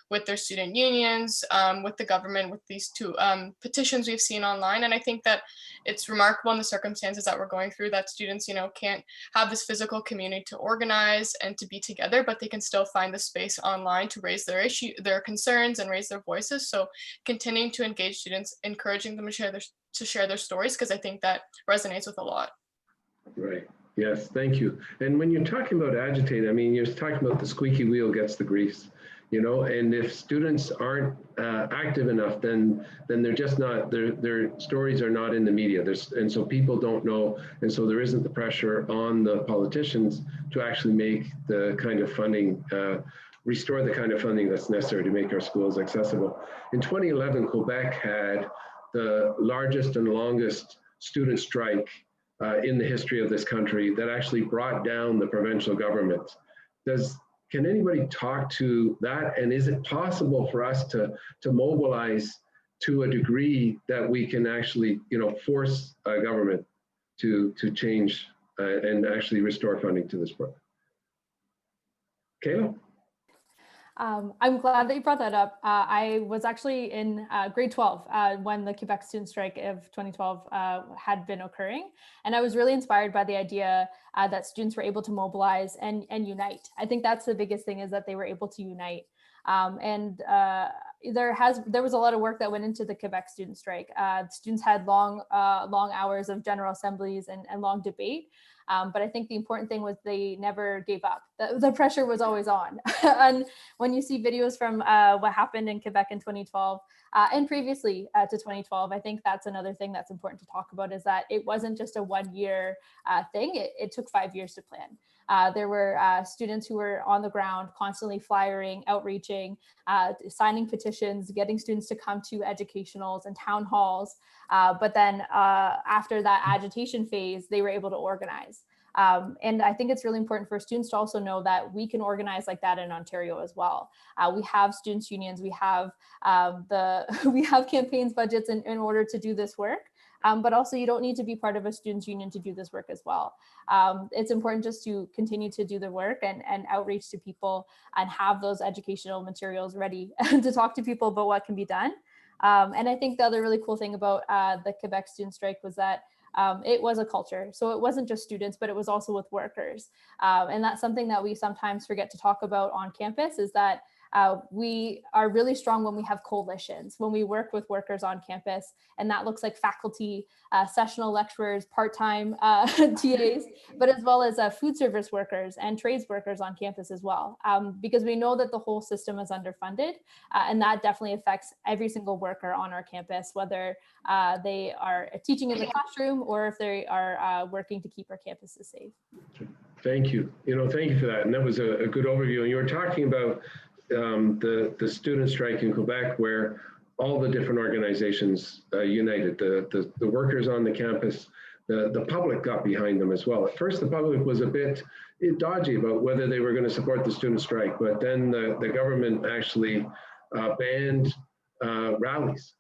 with their student unions, with the government, with these two petitions we've seen online. And I think that it's remarkable in the circumstances that we're going through that students, can't have this physical community to organize and to be together, but they can still find the space online to raise their concerns and raise their voices. So continuing to engage students, encouraging them to share their stories, because I think that resonates with a lot. Right. Yes, thank you. And when you're talking about agitate, I mean, you're talking about the squeaky wheel gets the grease, and if students aren't active enough, then they're just not, their stories are not in the media. And so people don't know. And so there isn't the pressure on the politicians to actually make the kind of funding, restore the kind of funding that's necessary to make our schools accessible. In 2011, Quebec had the largest and longest student strike in the history of this country that actually brought down the provincial government. Can anybody talk to that? And is it possible for us to mobilize to a degree that we can actually, force government to change and actually restore funding to this program? Kayla? I'm glad that you brought that up. I was actually in grade 12 when the Quebec student strike of 2012 had been occurring. And I was really inspired by the idea that students were able to mobilize and unite. I think that's the biggest thing, is that they were able to unite. There was a lot of work that went into the Quebec student strike. Students had long hours of general assemblies and long debate. But I think the important thing was they never gave up. The pressure was always on. And when you see videos from what happened in Quebec in 2012 and previously to 2012, I think that's another thing that's important to talk about, is that it wasn't just a 1 year thing. It took 5 years to plan. There were students who were on the ground, constantly flyering, outreaching, signing petitions, getting students to come to educationals and town halls. But then after that agitation phase, they were able to organize. And I think it's really important for students to also know that we can organize like that in Ontario as well. We have students' unions, we have we have campaigns budgets in order to do this work. But also, you don't need to be part of a students' union to do this work as well. It's important just to continue to do the work and outreach to people and have those educational materials ready to talk to people about what can be done. And I think the other really cool thing about the Quebec student strike was that it was a culture. So it wasn't just students, but it was also with workers. And that's something that we sometimes forget to talk about on campus, is that we are really strong when we have coalitions, when we work with workers on campus, and that looks like faculty, sessional lecturers, part-time TAs, but as well as food service workers and trades workers on campus as well, because we know that the whole system is underfunded, and that definitely affects every single worker on our campus, whether they are teaching in the classroom or if they are working to keep our campuses safe. Thank you. Thank you for that. And that was a good overview. And you were talking about the student strike in Quebec, where all the different organizations united, the workers on the campus, the public got behind them as well. At first, the public was a bit dodgy about whether they were going to support the student strike, but then the government actually banned rallies.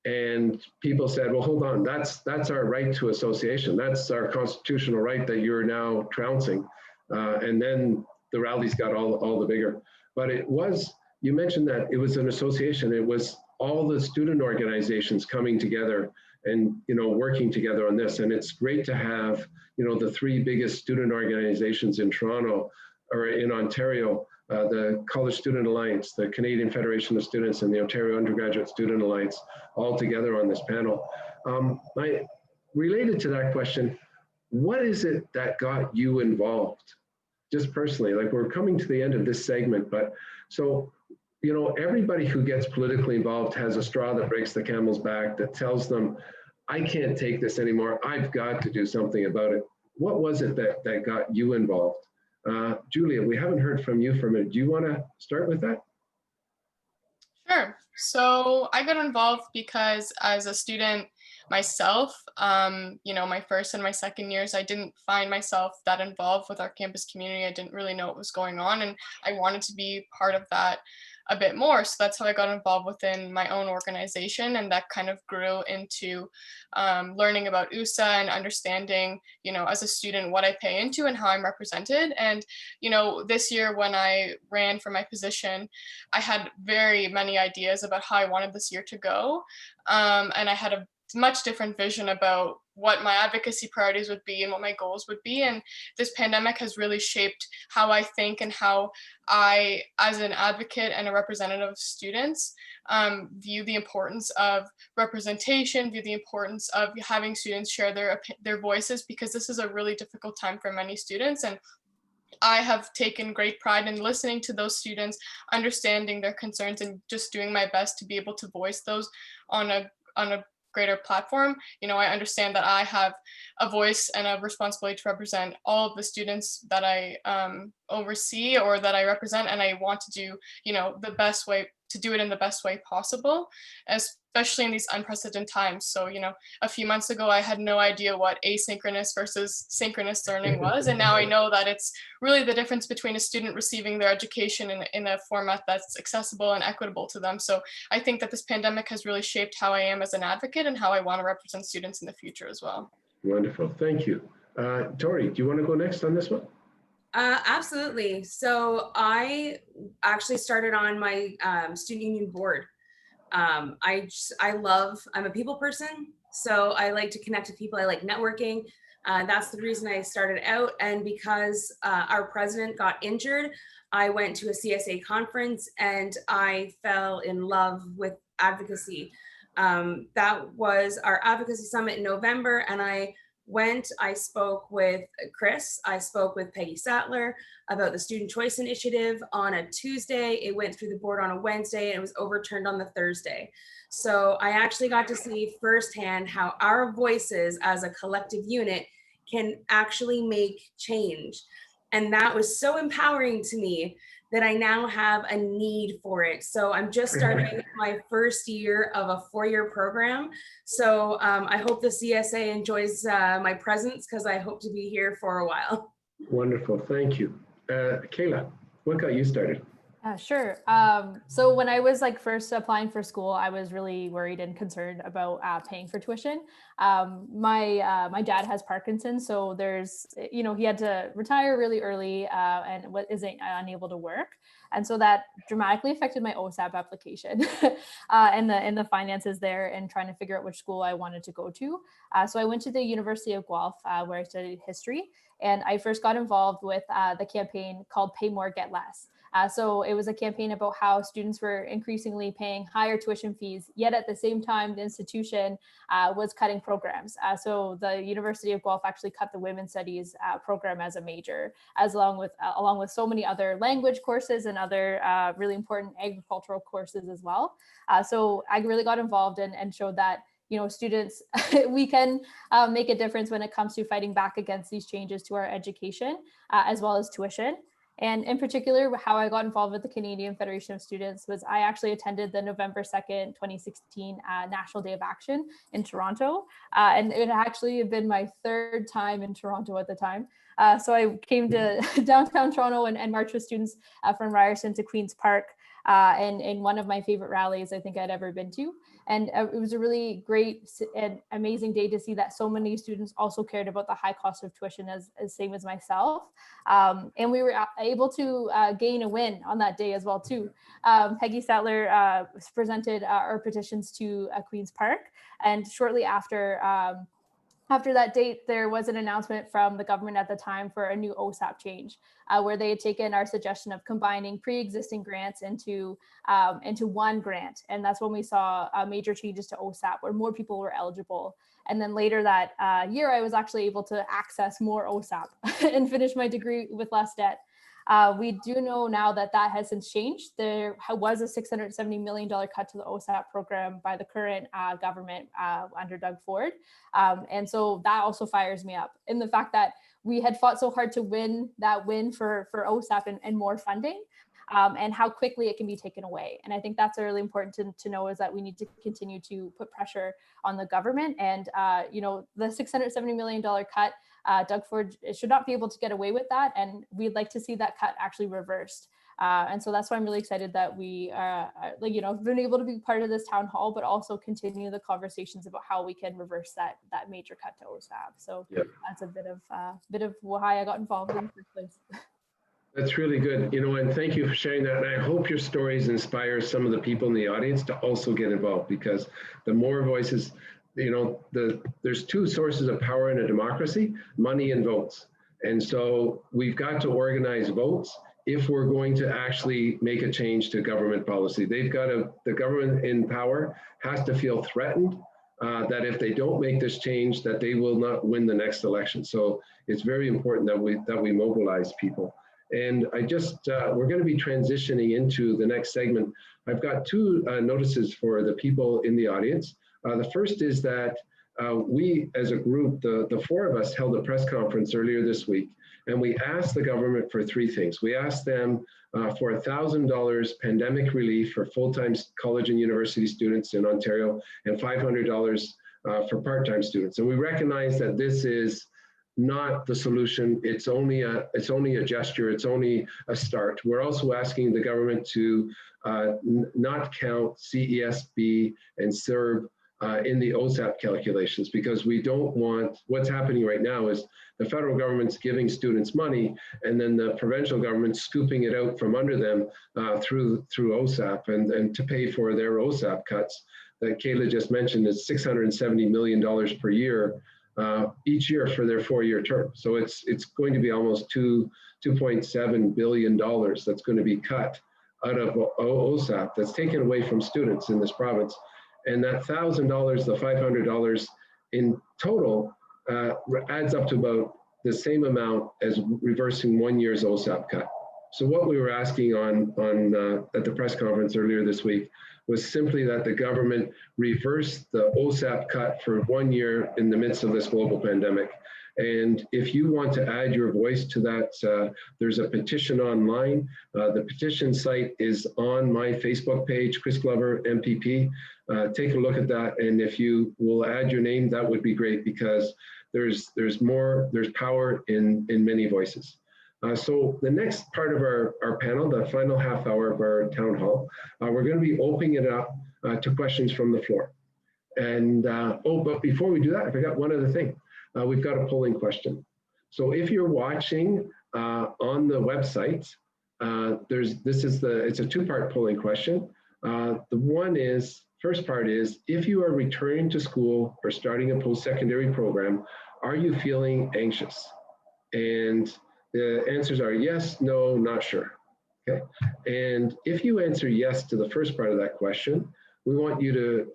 And people said, well, hold on, that's our right to association. That's our constitutional right that you're now trouncing. And then the rallies got all the bigger. But it was, you mentioned that it was an association. It was all the student organizations coming together and, working together on this. And it's great to have, the three biggest student organizations in Toronto or in Ontario, the College Student Alliance, the Canadian Federation of Students, and the Ontario Undergraduate Student Alliance, all together on this panel. Related to that question, what is it that got you involved? Just personally, like, we're coming to the end of this segment, but so, everybody who gets politically involved has a straw that breaks the camel's back, that tells them, I can't take this anymore. I've got to do something about it. What was it that got you involved? Julia, we haven't heard from you for a minute. Do you want to start with that? Sure. So I got involved because as a student myself, my first and my second years, I didn't find myself that involved with our campus community. I didn't really know what was going on, and I wanted to be part of that a bit more. So that's how I got involved within my own organization, and that kind of grew into learning about USA and understanding, as a student, what I pay into and how I'm represented. And, this year when I ran for my position, I had very many ideas about how I wanted this year to go. And I had a much different vision about what my advocacy priorities would be and what my goals would be. And this pandemic has really shaped how I think and how I, as an advocate and a representative of students, view the importance of representation, view the importance of having students share their voices, because this is a really difficult time for many students. And I have taken great pride in listening to those students, understanding their concerns, and just doing my best to be able to voice those on a greater platform. I understand that I have a voice and a responsibility to represent all of the students that I oversee or that I represent, and I want to do, the best way to do it in the best way possible, especially in these unprecedented times. So, you know, a few months ago, I had no idea what asynchronous versus synchronous learning was. And now I know that it's really the difference between a student receiving their education in a format that's accessible and equitable to them. So I think that this pandemic has really shaped how I am as an advocate and how I want to represent students in the future as well. Wonderful, thank you. Tori, do you want to go next on this one? Absolutely. So I actually started on my student union board. I'm a people person, so I like to connect with people. I like networking. That's the reason I started out. And because our president got injured, I went to a CSA conference and I fell in love with advocacy. That was our advocacy summit in November, and I spoke with Chris, I spoke with Peggy Sattler about the Student Choice Initiative on a Tuesday. It went through the board on a Wednesday and it was overturned on the Thursday. So I actually got to see firsthand how our voices as a collective unit can actually make change. And that was so empowering to me that I now have a need for it. So I'm just starting my first year of a 4-year program. So I hope the CSA enjoys my presence because I hope to be here for a while. Wonderful, thank you. Kayla, what got you started? Sure. So when I was first applying for school, I was really worried and concerned about paying for tuition. My dad has Parkinson's, so he had to retire really early and isn't unable to work. And so that dramatically affected my OSAP application and the finances there and trying to figure out which school I wanted to go to. So I went to the University of Guelph where I studied history. And I first got involved with the campaign called Pay More, Get Less. So it was a campaign about how students were increasingly paying higher tuition fees, yet at the same time, the institution was cutting programs. So the University of Guelph actually cut the Women's Studies program as a major, along with so many other language courses and other really important agricultural courses as well. So I really got involved and showed that students, we can make a difference when it comes to fighting back against these changes to our education, as well as tuition. And in particular, how I got involved with the Canadian Federation of Students was I actually attended the November 2nd, 2016 National Day of Action in Toronto. And it actually had been my 3rd time in Toronto at the time. So I came to downtown Toronto and marched with students from Ryerson to Queen's Park. And in one of my favorite rallies I think I'd ever been to. And it was a really great and amazing day to see that so many students also cared about the high cost of tuition as same as myself. And we were able to gain a win on that day as well too. Peggy Sattler presented our petitions to Queen's Park, and shortly after that date, there was an announcement from the government at the time for a new OSAP change, where they had taken our suggestion of combining pre-existing grants into one grant. And that's when we saw major changes to OSAP, where more people were eligible. And then later that year, I was actually able to access more OSAP and finish my degree with less debt. We do know now that has since changed. There was a $670 million cut to the OSAP program by the current government under Doug Ford. And so that also fires me up in the fact that we had fought so hard to win for OSAP and more funding. And how quickly it can be taken away. And I think that's really important to know, is that we need to continue to put pressure on the government. And the $670 million cut, Doug Ford should not be able to get away with that. And we'd like to see that cut actually reversed. And so that's why I'm really excited that we have been able to be part of this town hall, but also continue the conversations about how we can reverse that major cut to OSAP. So that's a bit of why I got involved in the first place. That's really good, and thank you for sharing that. And I hope your stories inspire some of the people in the audience to also get involved, because the more voices, there's 2 sources of power in a democracy: money and votes. And so we've got to organize votes if we're going to actually make a change to government policy. The government in power has to feel threatened that if they don't make this change, that they will not win the next election. So it's very important that we mobilize people. And we're going to be transitioning into the next segment. I've got 2 notices for the people in the audience. The first is that we as a group, the four of us held a press conference earlier this week, and we asked the government for three things. We asked them for $1,000 pandemic relief for full-time college and university students in Ontario and $500 for part-time students. And we recognize that this is not the solution. It's only a gesture. It's only a start. We're also asking the government to not count CESB and CERB in the OSAP calculations, because we don't want, what's happening right now is the federal government's giving students money and then the provincial government scooping it out from under them through OSAP and to pay for their OSAP cuts that Kayla just mentioned is $670 million per year each year for their 4-year term. So it's going to be almost $2.7 billion that's going to be cut out of OSAP that's taken away from students in this province. And that $1,000, the $500 in total adds up to about the same amount as reversing 1 year's OSAP cut. So what we were asking at the press conference earlier this week was simply that the government reverse the OSAP cut for 1 year in the midst of this global pandemic. And if you want to add your voice to that, there's a petition online. The petition site is on my Facebook page, Chris Glover, MPP. Take a look at that. And if you will add your name, that would be great, because there's power in many voices. So the next part of our panel, the final half hour of our town hall, we're going to be opening it up to questions from the floor. And but before we do that, I forgot one other thing. We've got a polling question. So if you're watching on the website, it's a two-part polling question. The first part is, if you are returning to school or starting a post-secondary program, are you feeling anxious? And the answers are yes, no, not sure. Okay. And if you answer yes to the first part of that question, we want you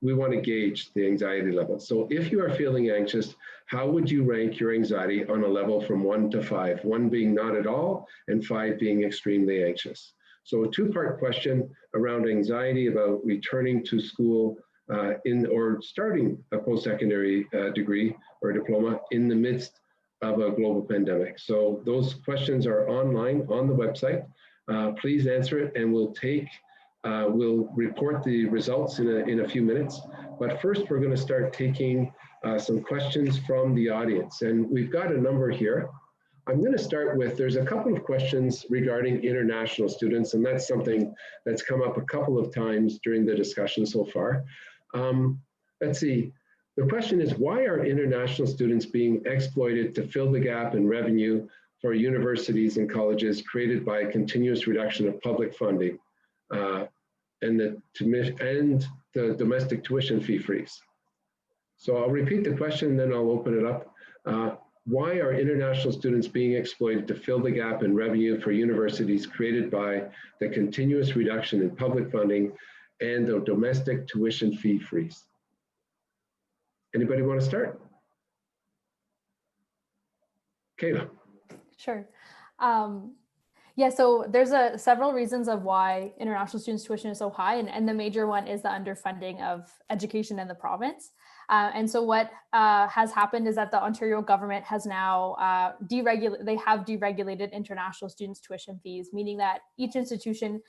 we want to gauge the anxiety level. So if you are feeling anxious, how would you rank your anxiety on a level from 1 to 5? 1 being not at all, and 5 being extremely anxious. So a two-part question around anxiety about returning to school or starting a post-secondary degree or diploma in the midst of a global pandemic. So those questions are online on the website. Please answer it, and we'll report the results in a few minutes. But first, we're going to start taking some questions from the audience. And we've got a number here. I'm going to start with, there's a couple of questions regarding international students, and that's something that's come up a couple of times during the discussion so far. Let's see. The question is, why are international students being exploited to fill the gap in revenue for universities and colleges created by a continuous reduction of public funding and the domestic tuition fee freeze? So I'll repeat the question, then I'll open it up. Why are international students being exploited to fill the gap in revenue for universities created by the continuous reduction in public funding and the domestic tuition fee freeze? Anybody want to start? Kayla. Sure. Yeah, so there's several reasons of why international students' tuition is so high, and the major one is the underfunding of education in the province. And so what has happened is that the Ontario government has now deregulated international students' tuition fees, meaning that each institution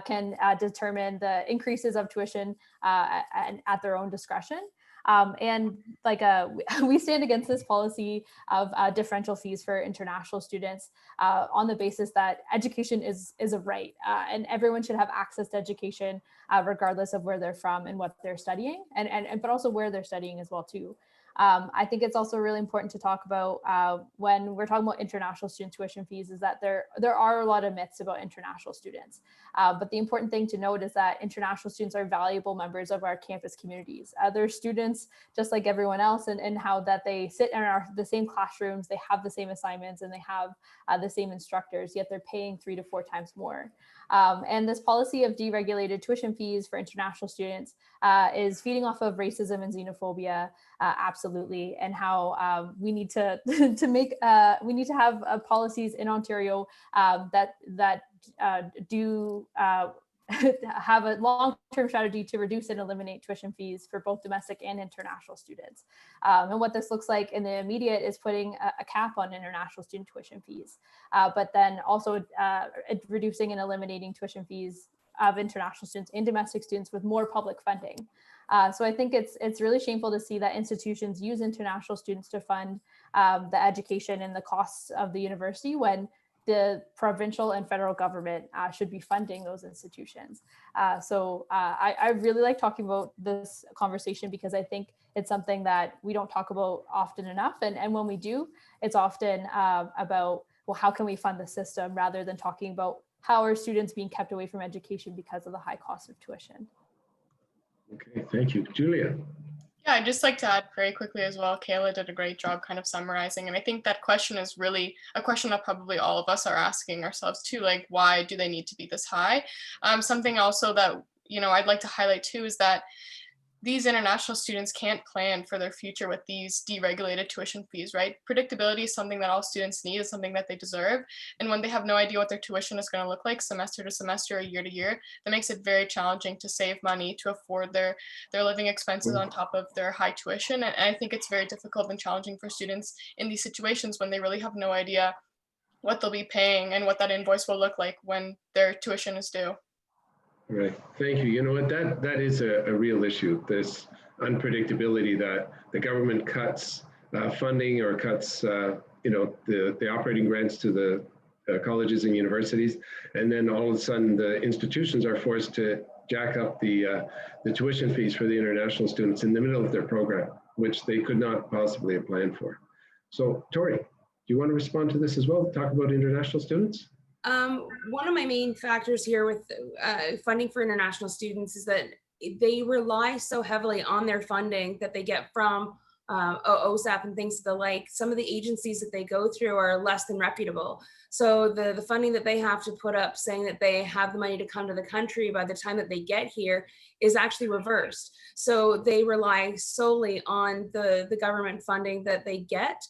can determine the increases of tuition at their own discretion. And we stand against this policy of differential fees for international students on the basis that education is a right, and everyone should have access to education regardless of where they're from and what they're studying, but also where they're studying as well too. I think it's also really important to talk about when we're talking about international student tuition fees is that there are a lot of myths about international students. But the important thing to note is that international students are valuable members of our campus communities. They're students just like everyone else, and how that they sit in the same classrooms, they have the same assignments, and they have the same instructors, yet they're paying 3 to 4 times more. And this policy of deregulated tuition fees for international students is feeding off of racism and xenophobia, absolutely, and how we need to have policies in Ontario that do have a long-term strategy to reduce and eliminate tuition fees for both domestic and international students. And what this looks like in the immediate is putting a cap on international student tuition fees, but then also reducing and eliminating tuition fees of international students and domestic students with more public funding. So I think it's really shameful to see that institutions use international students to fund the education and the costs of the university when the provincial and federal government should be funding those institutions. I really like talking about this conversation because I think it's something that we don't talk about often enough. And when we do, it's often about, well, how can we fund the system rather than talking about how are students being kept away from education because of the high cost of tuition. Okay, thank you. Julia. Yeah, I'd just like to add very quickly as well, Kayla did a great job kind of summarizing. And I think that question is really a question that probably all of us are asking ourselves too, like, why do they need to be this high? Something also that, I'd like to highlight too is that these international students can't plan for their future with these deregulated tuition fees, right? Predictability is something that all students need, is something that they deserve. And when they have no idea what their tuition is going to look like semester to semester or year to year, that makes it very challenging to save money to afford their living expenses on top of their high tuition. And I think it's very difficult and challenging for students in these situations when they really have no idea what they'll be paying and what that invoice will look like when their tuition is due. Right. Thank you. You know what, that is a real issue, this unpredictability that the government cuts funding or cuts, the operating grants to the colleges and universities. And then all of a sudden the institutions are forced to jack up the tuition fees for the international students in the middle of their program, which they could not possibly have planned for. So Tori, do you want to respond to this as well? Talk about international students? One of my main factors here with funding for international students is that they rely so heavily on their funding that they get from OSAP and things of the like. Some of the agencies that they go through are less than reputable. So the funding that they have to put up saying that they have the money to come to the country by the time that they get here is actually reversed. So they rely solely on the government funding that they get.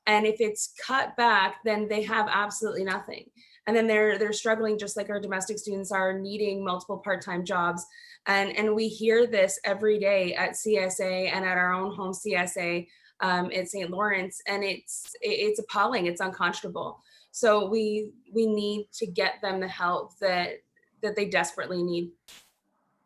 And if it's cut back, then they have absolutely nothing. And then they're struggling just like our domestic students are, needing multiple part-time jobs. And we hear this every day at CSA and at our own home CSA at St. Lawrence, and it's appalling, it's unconscionable. So we need to get them the help that they desperately need.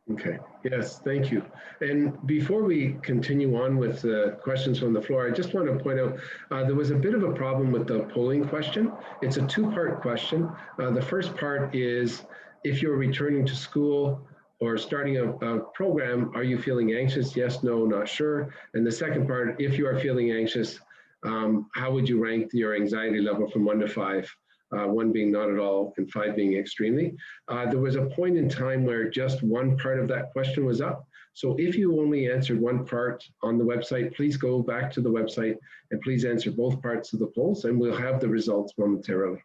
Okay, yes, thank you. And before we continue on with the questions from the floor, I just want to point out there was a bit of a problem with the polling question. It's a two-part question. The first part is, if you're returning to school or starting a program, are you feeling anxious? Yes, no, not sure. And the second part, if you are feeling anxious, how would you rank your anxiety level from 1 to 5? 1 being not at all and 5 being extremely. There was a point in time where just one part of that question was up. So if you only answered one part on the website, please go back to the website and please answer both parts of the polls, and we'll have the results momentarily.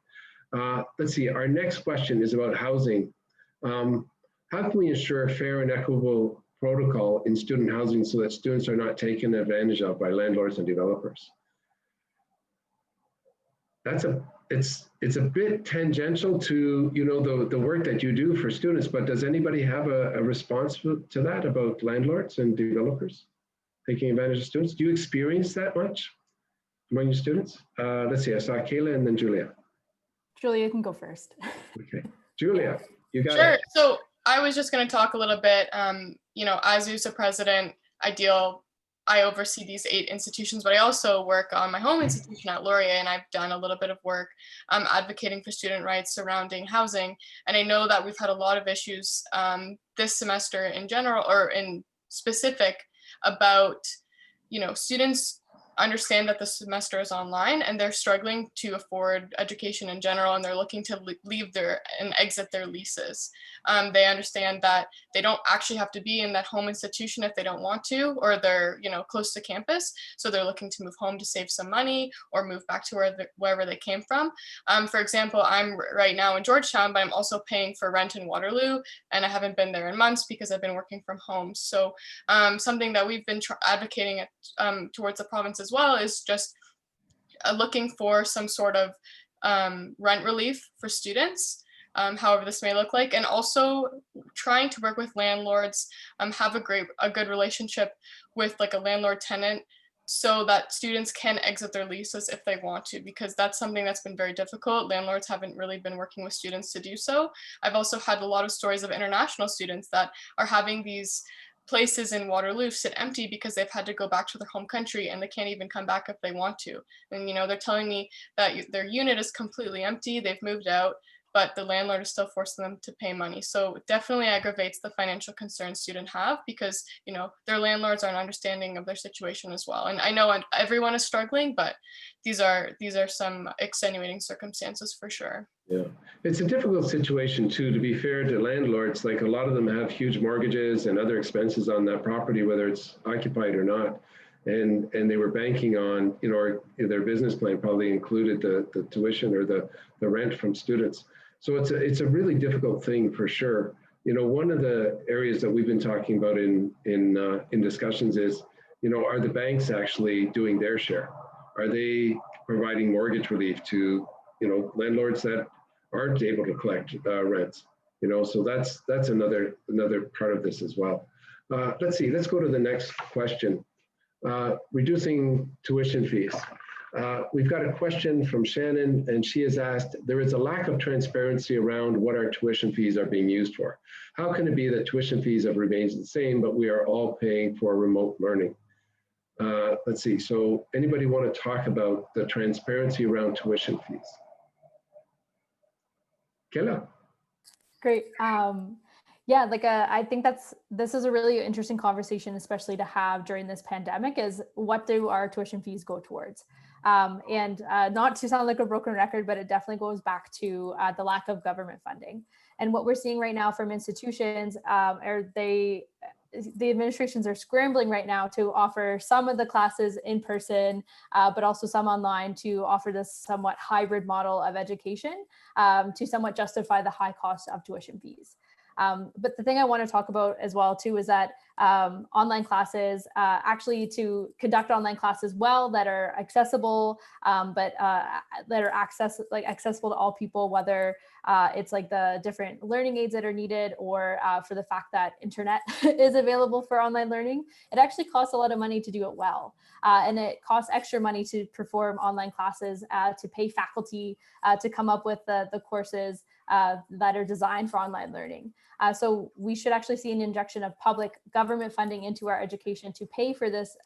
Let's see, our next question is about housing. How can we ensure fair and equitable protocol in student housing so that students are not taken advantage of by landlords and developers? It's a bit tangential to the work that you do for students, but does anybody have a response to that about landlords and developers taking advantage of students? Do you experience that much among your students? Let's see, I saw Kayla and then Julia. Julia can go first. Okay, Julia, you got Sure. it. So I was just going to talk a little bit, as USA president, I oversee these 8 institutions, but I also work on my home institution at Laurier, and I've done a little bit of work advocating for student rights surrounding housing. And I know that we've had a lot of issues this semester in general, or in specific, about, students understand that the semester is online and they're struggling to afford education in general, and they're looking to leave and exit their leases. They understand that they don't actually have to be in that home institution if they don't want to, or they're close to campus, so they're looking to move home to save some money or move back to wherever they came from. For example, I'm right now in Georgetown, but I'm also paying for rent in Waterloo, and I haven't been there in months because I've been working from home. So something that we've been advocating towards the province as well is just looking for some sort of rent relief for students. however this may look like, and also trying to work with landlords, have a good relationship with like a landlord tenant, so that students can exit their leases if they want to, because that's something that's been very difficult. Landlords haven't really been working with students to do so. I've also had a lot of stories of international students that are having these places in Waterloo sit empty because they've had to go back to their home country and they can't even come back if they want to. And they're telling me that their unit is completely empty, they've moved out, but the landlord is still forcing them to pay money. So it definitely aggravates the financial concerns students have, because their landlords aren't understanding of their situation as well. And I know everyone is struggling, but these are some extenuating circumstances for sure. Yeah, it's a difficult situation too, to be fair to landlords. Like, a lot of them have huge mortgages and other expenses on that property, whether it's occupied or not. And they were banking on, or their business plan probably included the tuition or the rent from students. So it's a really difficult thing for sure. One of the areas that we've been talking about in discussions is, are the banks actually doing their share? Are they providing mortgage relief to landlords that aren't able to collect rents? So that's another part of this as well. Let's see. Let's go to the next question. Reducing tuition fees. We've got a question from Shannon, and she has asked, there is a lack of transparency around what our tuition fees are being used for. How can it be that tuition fees have remained the same, but we are all paying for remote learning? Let's see. So anybody want to talk about the transparency around tuition fees? Kela. Great. Yeah, I think this is a really interesting conversation, especially to have during this pandemic, is what do our tuition fees go towards? And not to sound like a broken record, but it definitely goes back to the lack of government funding. And what we're seeing right now from institutions the administrations are scrambling right now to offer some of the classes in person, but also some online, to offer this somewhat hybrid model of education to somewhat justify the high cost of tuition fees. But the thing I want to talk about as well too is that online classes, actually to conduct online classes well that are accessible, but that are accessible to all people, whether it's like the different learning aids that are needed, or for the fact that internet is available for online learning. It actually costs a lot of money to do it well. And it costs extra money to perform online classes, to pay faculty to come up with the courses that are designed for online learning. So we should actually see an injection of public government funding into our education to pay for this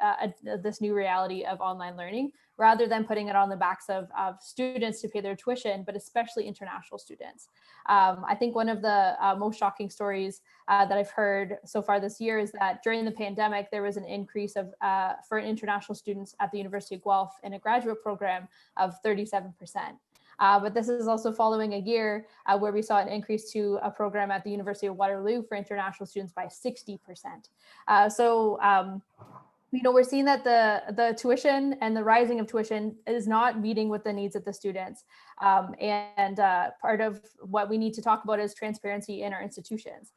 new reality of online learning, rather than putting it on the backs of students to pay their tuition, but especially international students. I think one of the most shocking stories that I've heard so far this year is that during the pandemic, there was an increase for international students at the University of Guelph in a graduate program of 37%. But this is also following a year where we saw an increase to a program at the University of Waterloo for international students by 60%. We're seeing that the tuition and the rising of tuition is not meeting with the needs of the students. And part of what we need to talk about is transparency in our institutions.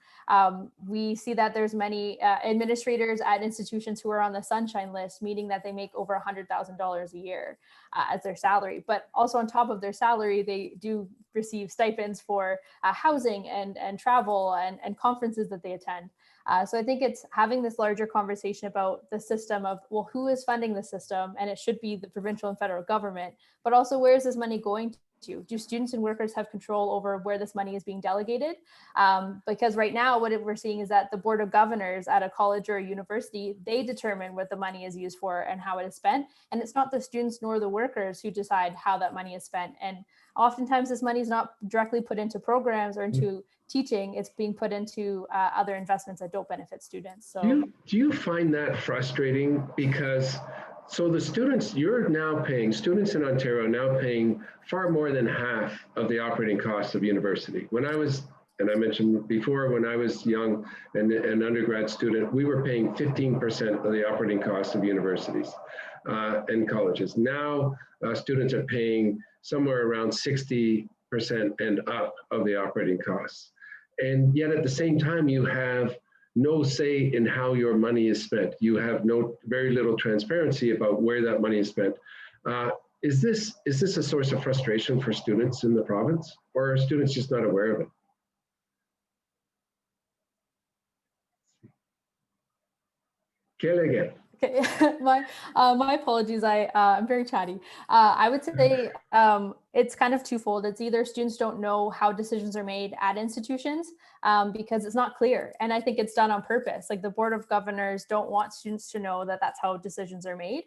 We see that there's many administrators at institutions who are on the sunshine list, meaning that they make over $100,000 a year as their salary. But also on top of their salary, they do receive stipends for housing and travel and conferences that they attend. So I think it's having this larger conversation about the system of, well, who is funding the system? And it should be the provincial and federal government, but also where is this money going to? Do students and workers have control over where this money is being delegated? Because right now, what we're seeing is that the Board of Governors at a college or a university, they determine what the money is used for and how it is spent. And it's not the students nor the workers who decide how that money is spent. And oftentimes this money is not directly put into programs or into teaching, it's being put into other investments that don't benefit students. So do you find that frustrating? Because so the students, students in Ontario are now paying far more than half of the operating costs of university. When I was, and I mentioned before, when I was young and an undergrad student, we were paying 15% of the operating costs of universities and colleges. Now students are paying somewhere around 60% and up of the operating costs. And yet at the same time, you have no say in how your money is spent. You have very little transparency about where that money is spent. Is this a source of frustration for students in the province, or are students just not aware of it? Kayla again. Okay, my apologies. I'm very chatty. I would say it's kind of twofold. It's either students don't know how decisions are made at institutions because it's not clear, and I think it's done on purpose. Like the Board of Governors don't want students to know that that's how decisions are made.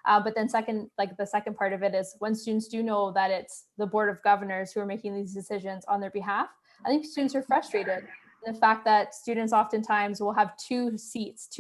But then the second part of it is when students do know that it's the Board of Governors who are making these decisions on their behalf, I think students are frustrated. The fact that students oftentimes will have two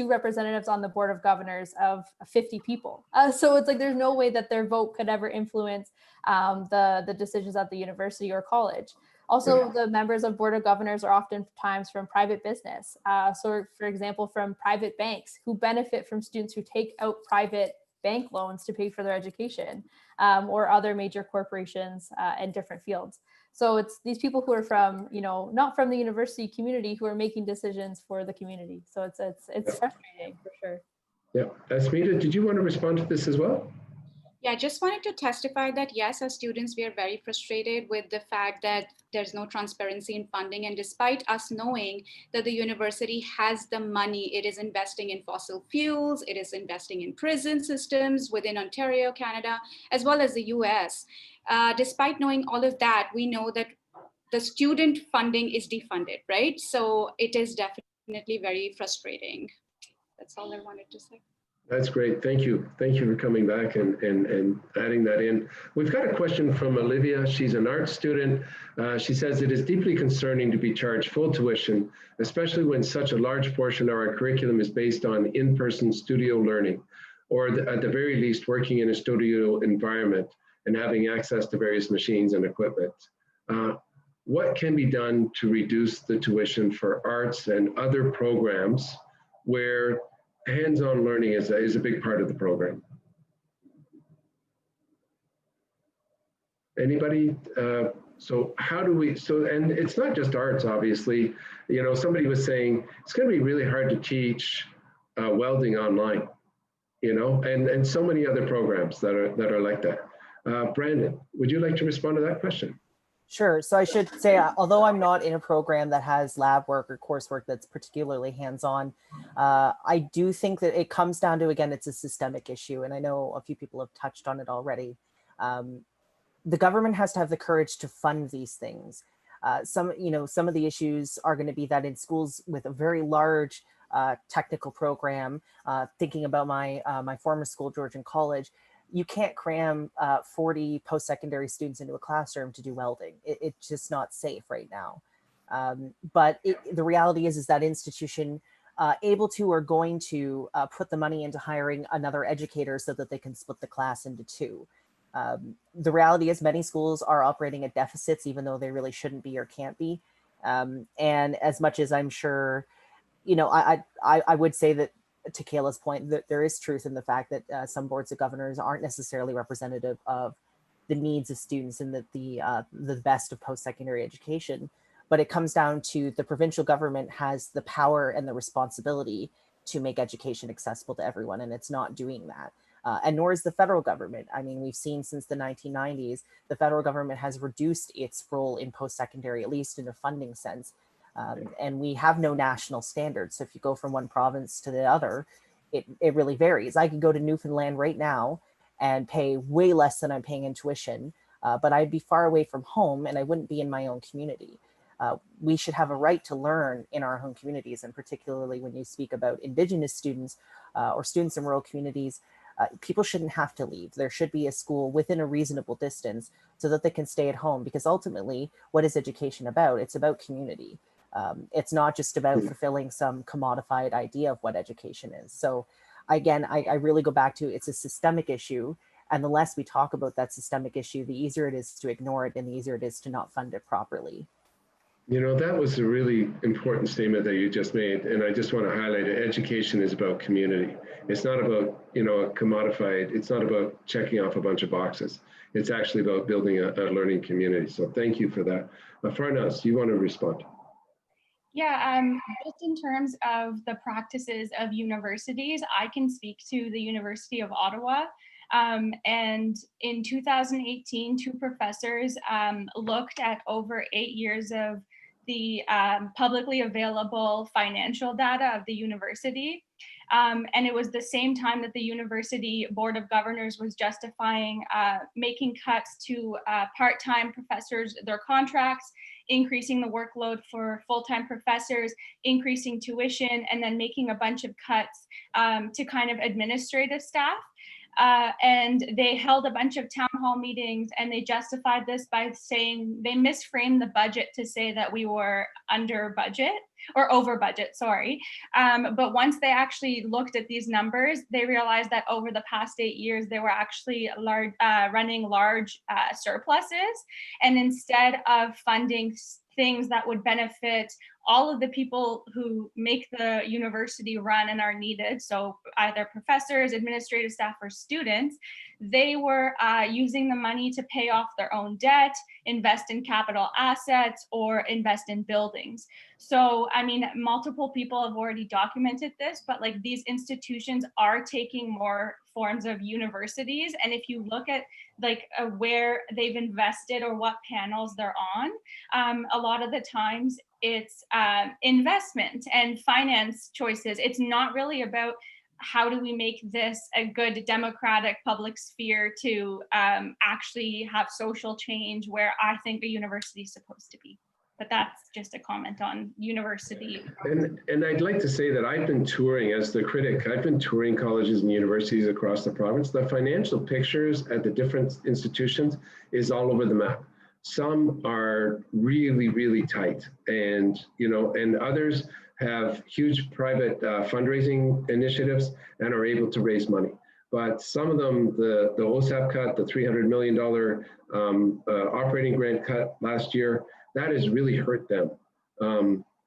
representatives on the Board of Governors of 50 people. So it's like there's no way that their vote could ever influence the decisions at the university or college. Also, the members of Board of Governors are oftentimes from private business. So for example, from private banks who benefit from students who take out private bank loans to pay for their education, or other major corporations in different fields. So it's these people who are from, not from the university community who are making decisions for the community. So it's frustrating for sure. Yeah, Asmita, did you want to respond to this as well? Yeah, I just wanted to testify that yes, as students, we are very frustrated with the fact that there's no transparency in funding. And despite us knowing that the university has the money, it is investing in fossil fuels, it is investing in prison systems within Ontario, Canada, as well as the US. Despite knowing all of that, we know that the student funding is defunded, right? So it is definitely very frustrating. That's all I wanted to say. That's great. Thank you. Thank you for coming back and adding that in. We've got a question from Olivia. She's an art student. She says it is deeply concerning to be charged full tuition, especially when such a large portion of our curriculum is based on in-person studio learning, or at the very least working in a studio environment and having access to various machines and equipment. What can be done to reduce the tuition for arts and other programs where hands-on learning is a big part of the program? Anybody? So how do we, and it's not just arts, obviously. Somebody was saying it's going to be really hard to teach welding online, and so many other programs that are like that. Brandon, would you like to respond to that question? Sure. So I should say, although I'm not in a program that has lab work or coursework that's particularly hands-on, I do think that it comes down to, again, it's a systemic issue. And I know a few people have touched on it already. The government has to have the courage to fund these things. Some of the issues are going to be that in schools with a very large technical program, thinking about my former school, Georgian College, you can't cram 40 post-secondary students into a classroom to do welding. It's just not safe right now. But the reality is that institution able to or going to put the money into hiring another educator so that they can split the class into two. The reality is many schools are operating at deficits, even though they really shouldn't be or can't be. And as much as I'm sure, I would say that, to Kayla's point, that there is truth in the fact that some boards of governors aren't necessarily representative of the needs of students and that the best of post-secondary education. But it comes down to the provincial government has the power and the responsibility to make education accessible to everyone, and it's not doing that. And nor is the federal government. I mean, we've seen since the 1990s, the federal government has reduced its role in post-secondary, at least in a funding sense. And we have no national standards. So if you go from one province to the other, it really varies. I could go to Newfoundland right now and pay way less than I'm paying in tuition, but I'd be far away from home and I wouldn't be in my own community. We should have a right to learn in our home communities, and particularly when you speak about Indigenous students or students in rural communities, people shouldn't have to leave. There should be a school within a reasonable distance so that they can stay at home, because ultimately, what is education about? It's about community. It's not just about fulfilling some commodified idea of what education is. So again, I really go back to, it's a systemic issue. And the less we talk about that systemic issue, the easier it is to ignore it and the easier it is to not fund it properly. That was a really important statement that you just made. And I just want to highlight it. Education is about community. It's not about, a commodified, it's not about checking off a bunch of boxes. It's actually about building a learning community. So thank you for that. Farnaz, you want to respond? Yeah, just in terms of the practices of universities, I can speak to the University of Ottawa. And in 2018, two professors looked at over 8 years of the publicly available financial data of the university. And it was the same time that the University Board of Governors was justifying making cuts to part-time professors, their contracts, increasing the workload for full-time professors, increasing tuition, and then making a bunch of cuts to kind of administrative staff. And they held a bunch of town hall meetings, and they justified this by saying they misframed the budget to say that we were under budget or over budget, sorry. But once they actually looked at these numbers, they realized that over the past 8 years, they were actually running large surpluses. And instead of funding things that would benefit all of the people who make the university run and are needed, so either professors, administrative staff, or students, they were using the money to pay off their own debt, invest in capital assets, or invest in buildings. So, I mean, multiple people have already documented this, but like these institutions are taking more forms of universities. And if you look at like where they've invested or what panels they're on, a lot of the times it's investment and finance choices. It's not really about how do we make this a good democratic public sphere to actually have social change where I think a university is supposed to be. But that's just a comment on university. And I'd like to say that I've been touring, as the critic, I've been touring colleges and universities across the province. The financial pictures at the different institutions is all over the map. Some are really, really tight, and and others have huge private fundraising initiatives and are able to raise money. But some of them, the OSAP cut, the $300 million operating grant cut last year, that has really hurt them.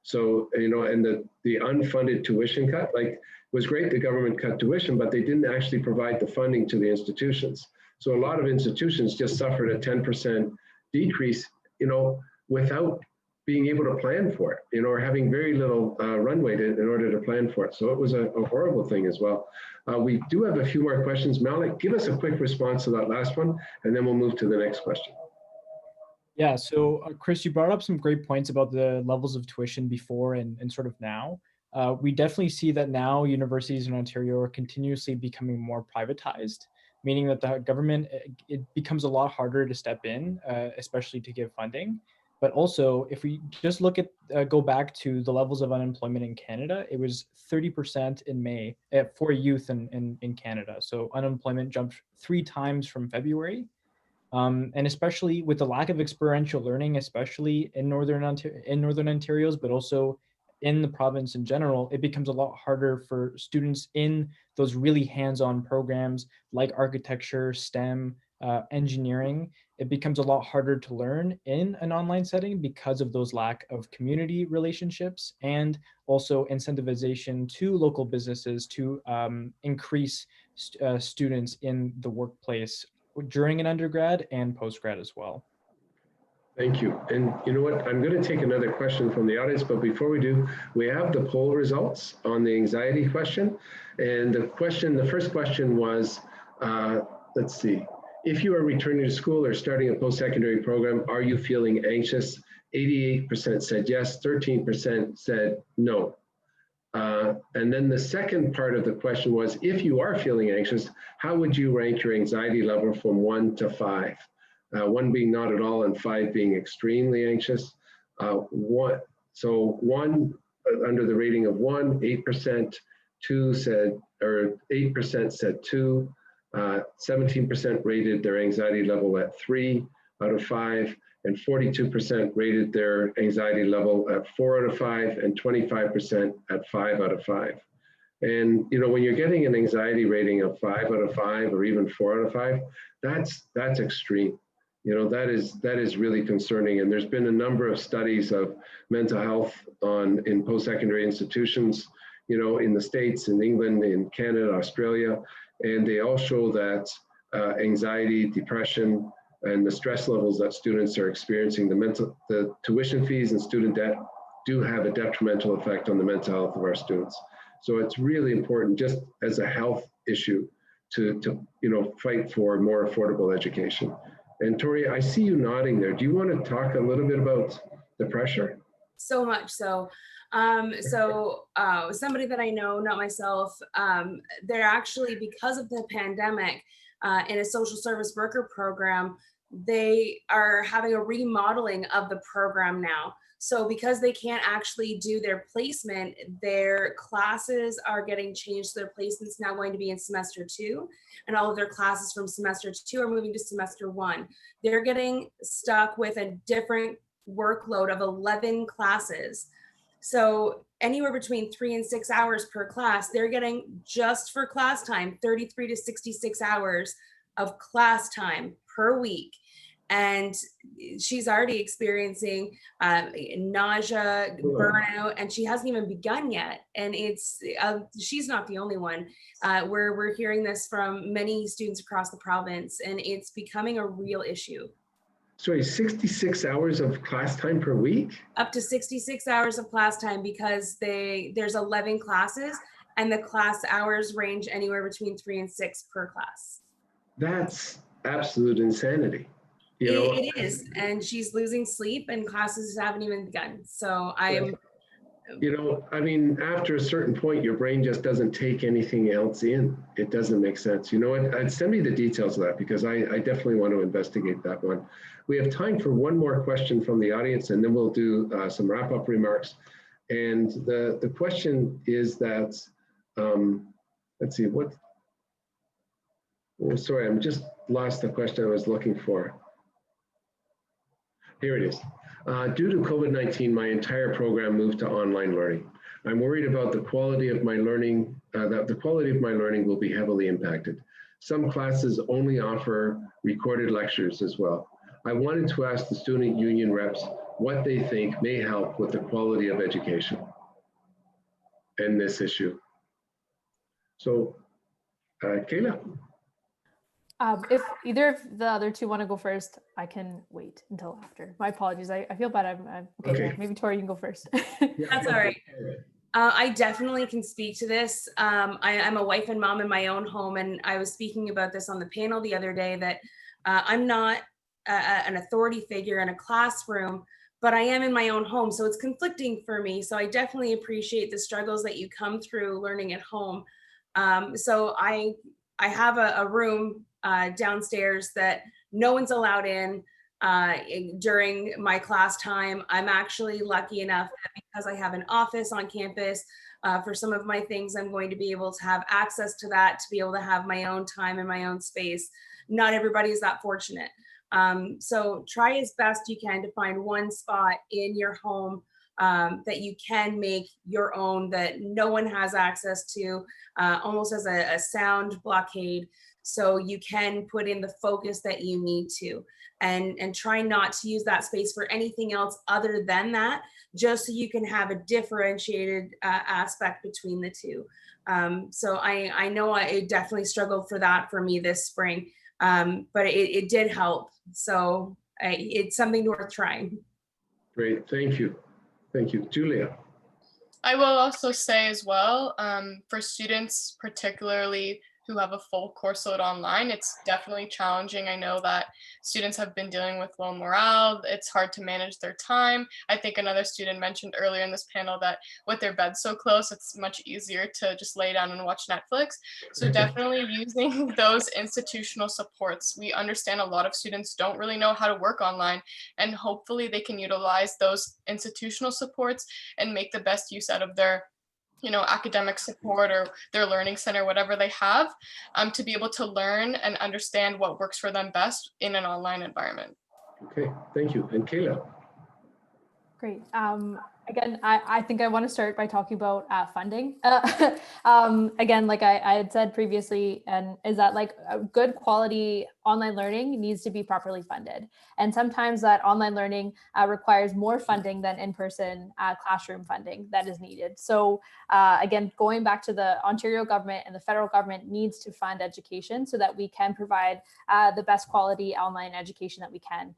So, and the unfunded tuition cut, like it was great the government cut tuition, but they didn't actually provide the funding to the institutions. So a lot of institutions just suffered a 10% decrease, without being able to plan for it, or having very little runway in order to plan for it. So it was a horrible thing as well. We do have a few more questions. Malik, give us a quick response to that last one, and then we'll move to the next question. Yeah, so Chris, you brought up some great points about the levels of tuition before and sort of now. We definitely see that now universities in Ontario are continuously becoming more privatized, meaning that the government, it becomes a lot harder to step in, especially to give funding. But also, if we just look at, go back to the levels of unemployment in Canada, it was 30% in May for youth in Canada. So unemployment jumped 3 times from February. And especially with the lack of experiential learning, especially in Northern Ontario's, but also in the province in general, it becomes a lot harder for students in those really hands-on programs like architecture, STEM, engineering. It becomes a lot harder to learn in an online setting because of those lack of community relationships and also incentivization to local businesses to increase students in the workplace during an undergrad and postgrad as well. Thank you. And you know what? I'm going to take another question from the audience, but before we do, we have the poll results on the anxiety question. And the first question was, let's see, if you are returning to school or starting a post-secondary program, are you feeling anxious? 88% said yes, 13% said no. And then the second part of the question was, if you are feeling anxious, how would you rank your anxiety level from 1 to 5? 1 being not at all and 5 being extremely anxious. So 1 under the rating of 1, 8%, 2 said, or 8% said 2, 17% rated their anxiety level at 3 out of 5, and 42% rated their anxiety level at 4 out of 5, and 25% at 5 out of 5. And when you're getting an anxiety rating of 5 out of 5 or even 4 out of 5, that's extreme. That is really concerning. And there's been a number of studies of mental health in post-secondary institutions, in the States, in England, in Canada, Australia, and they all show that anxiety, depression, and the stress levels that students are experiencing, the tuition fees and student debt do have a detrimental effect on the mental health of our students. So it's really important, just as a health issue, to fight for more affordable education. And Tori, I see you nodding there. Do you want to talk a little bit about the pressure? So much so. Somebody that I know, not myself, they're actually, because of the pandemic, in a social service worker program, they are having a remodeling of the program now. So because they can't actually do their placement, their classes are getting changed. Their placement's now going to be in semester 2, and all of their classes from semester 2 are moving to semester 1. They're getting stuck with a different workload of 11 classes. So anywhere between 3 and 6 hours per class, they're getting, just for class time, 33 to 66 hours of class time per week. And she's already experiencing nausea, burnout, and she hasn't even begun yet. And it's she's not the only one. We're hearing this from many students across the province, and it's becoming a real issue. Sorry, 66 hours of class time per week? Up to 66 hours of class time, because there's 11 classes, and the class hours range anywhere between 3 and 6 per class. That's absolute insanity. It is, and she's losing sleep, and classes haven't even begun. So I'm, after a certain point, your brain just doesn't take anything else in. It doesn't make sense. You know what? Send me the details of that, because I definitely want to investigate that one. We have time for one more question from the audience, and then we'll do some wrap-up remarks. And the question is that, let's see, sorry, I'm just lost the question I was looking for. Here it is. Due to COVID-19, my entire program moved to online learning. I'm worried about the quality of my learning, that the quality of my learning will be heavily impacted. Some classes only offer recorded lectures as well. I wanted to ask the student union reps what they think may help with the quality of education and this issue. So, Kayla. If either of the other two want to go first, I can wait until after. My apologies. I feel bad. I'm okay. Yeah, maybe Tori, you can go first. That's all right. I definitely can speak to this. I'm a wife and mom in my own home, and I was speaking about this on the panel the other day, that I'm not an authority figure in a classroom, but I am in my own home. So it's conflicting for me. So I definitely appreciate the struggles that you come through learning at home. So I have a room downstairs that no one's allowed in during my class time. I'm actually lucky enough that because I have an office on campus, for some of my things, I'm going to be able to have access to that, to be able to have my own time and my own space. Not everybody is that fortunate. So try as best you can to find one spot in your home that you can make your own, that no one has access to, almost as a sound blockade, so you can put in the focus that you need to, and try not to use that space for anything else other than that, just so you can have a differentiated aspect between the two. So I know I definitely struggled for that for me this spring, but it did help. So it's something worth trying. Great, thank you. Thank you. Julia. I will also say as well, for students particularly who have a full course load online, it's definitely challenging. I know that students have been dealing with low morale. It's hard to manage their time. I think another student mentioned earlier in this panel that with their bed so close, it's much easier to just lay down and watch Netflix. So definitely using those institutional supports. We understand a lot of students don't really know how to work online, and hopefully they can utilize those institutional supports and make the best use out of their academic support or their learning center, whatever they have, to be able to learn and understand what works for them best in an online environment. Okay, thank you. And Kayla. Great. Again, I think I want to start by talking about funding. Again, like I had said previously, and is that like a good quality online learning needs to be properly funded. And sometimes that online learning requires more funding than in-person classroom funding that is needed. So again, going back to the Ontario government and the federal government needs to fund education so that we can provide the best quality online education that we can,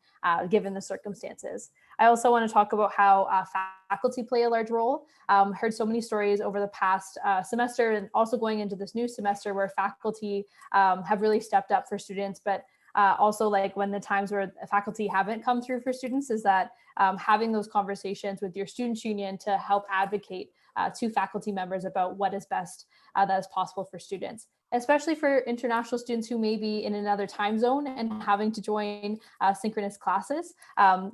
given the circumstances. I also want to talk about how faculty play a large role. Heard so many stories over the past semester and also going into this new semester where faculty have really stepped up for students, but also like when the times where faculty haven't come through for students is that having those conversations with your students union to help advocate to faculty members about what is best that is possible for students, especially for international students who may be in another time zone and having to join synchronous classes,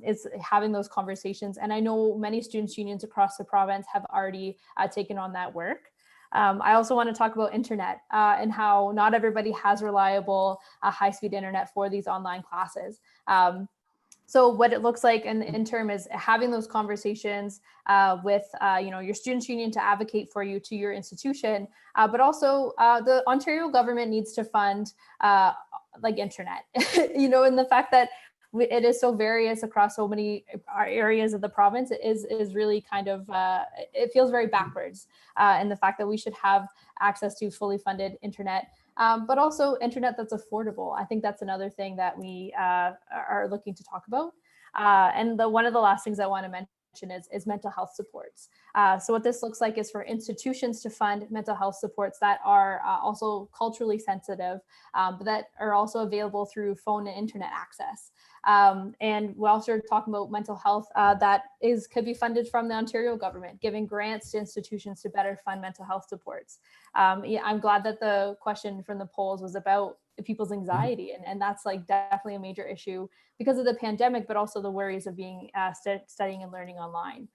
is having those conversations. And I know many students unions across the province have already taken on that work. I also want to talk about internet and how not everybody has reliable high-speed internet for these online classes. So what it looks like in the interim is having those conversations with your students union to advocate for you to your institution, but also the Ontario government needs to fund like internet, and the fact that it is so various across so many areas of the province is really kind of, it feels very backwards in the fact that we should have access to fully funded internet. But also internet that's affordable. I think that's another thing that we are looking to talk about. And one of the last things I want to mention is mental health supports. So what this looks like is for institutions to fund mental health supports that are also culturally sensitive, but that are also available through phone and internet access. And we're also talking about mental health that could be funded from the Ontario government, giving grants to institutions to better fund mental health supports. I'm glad that the question from the polls was about people's anxiety, and that's like definitely a major issue because of the pandemic, but also the worries of being studying and learning online.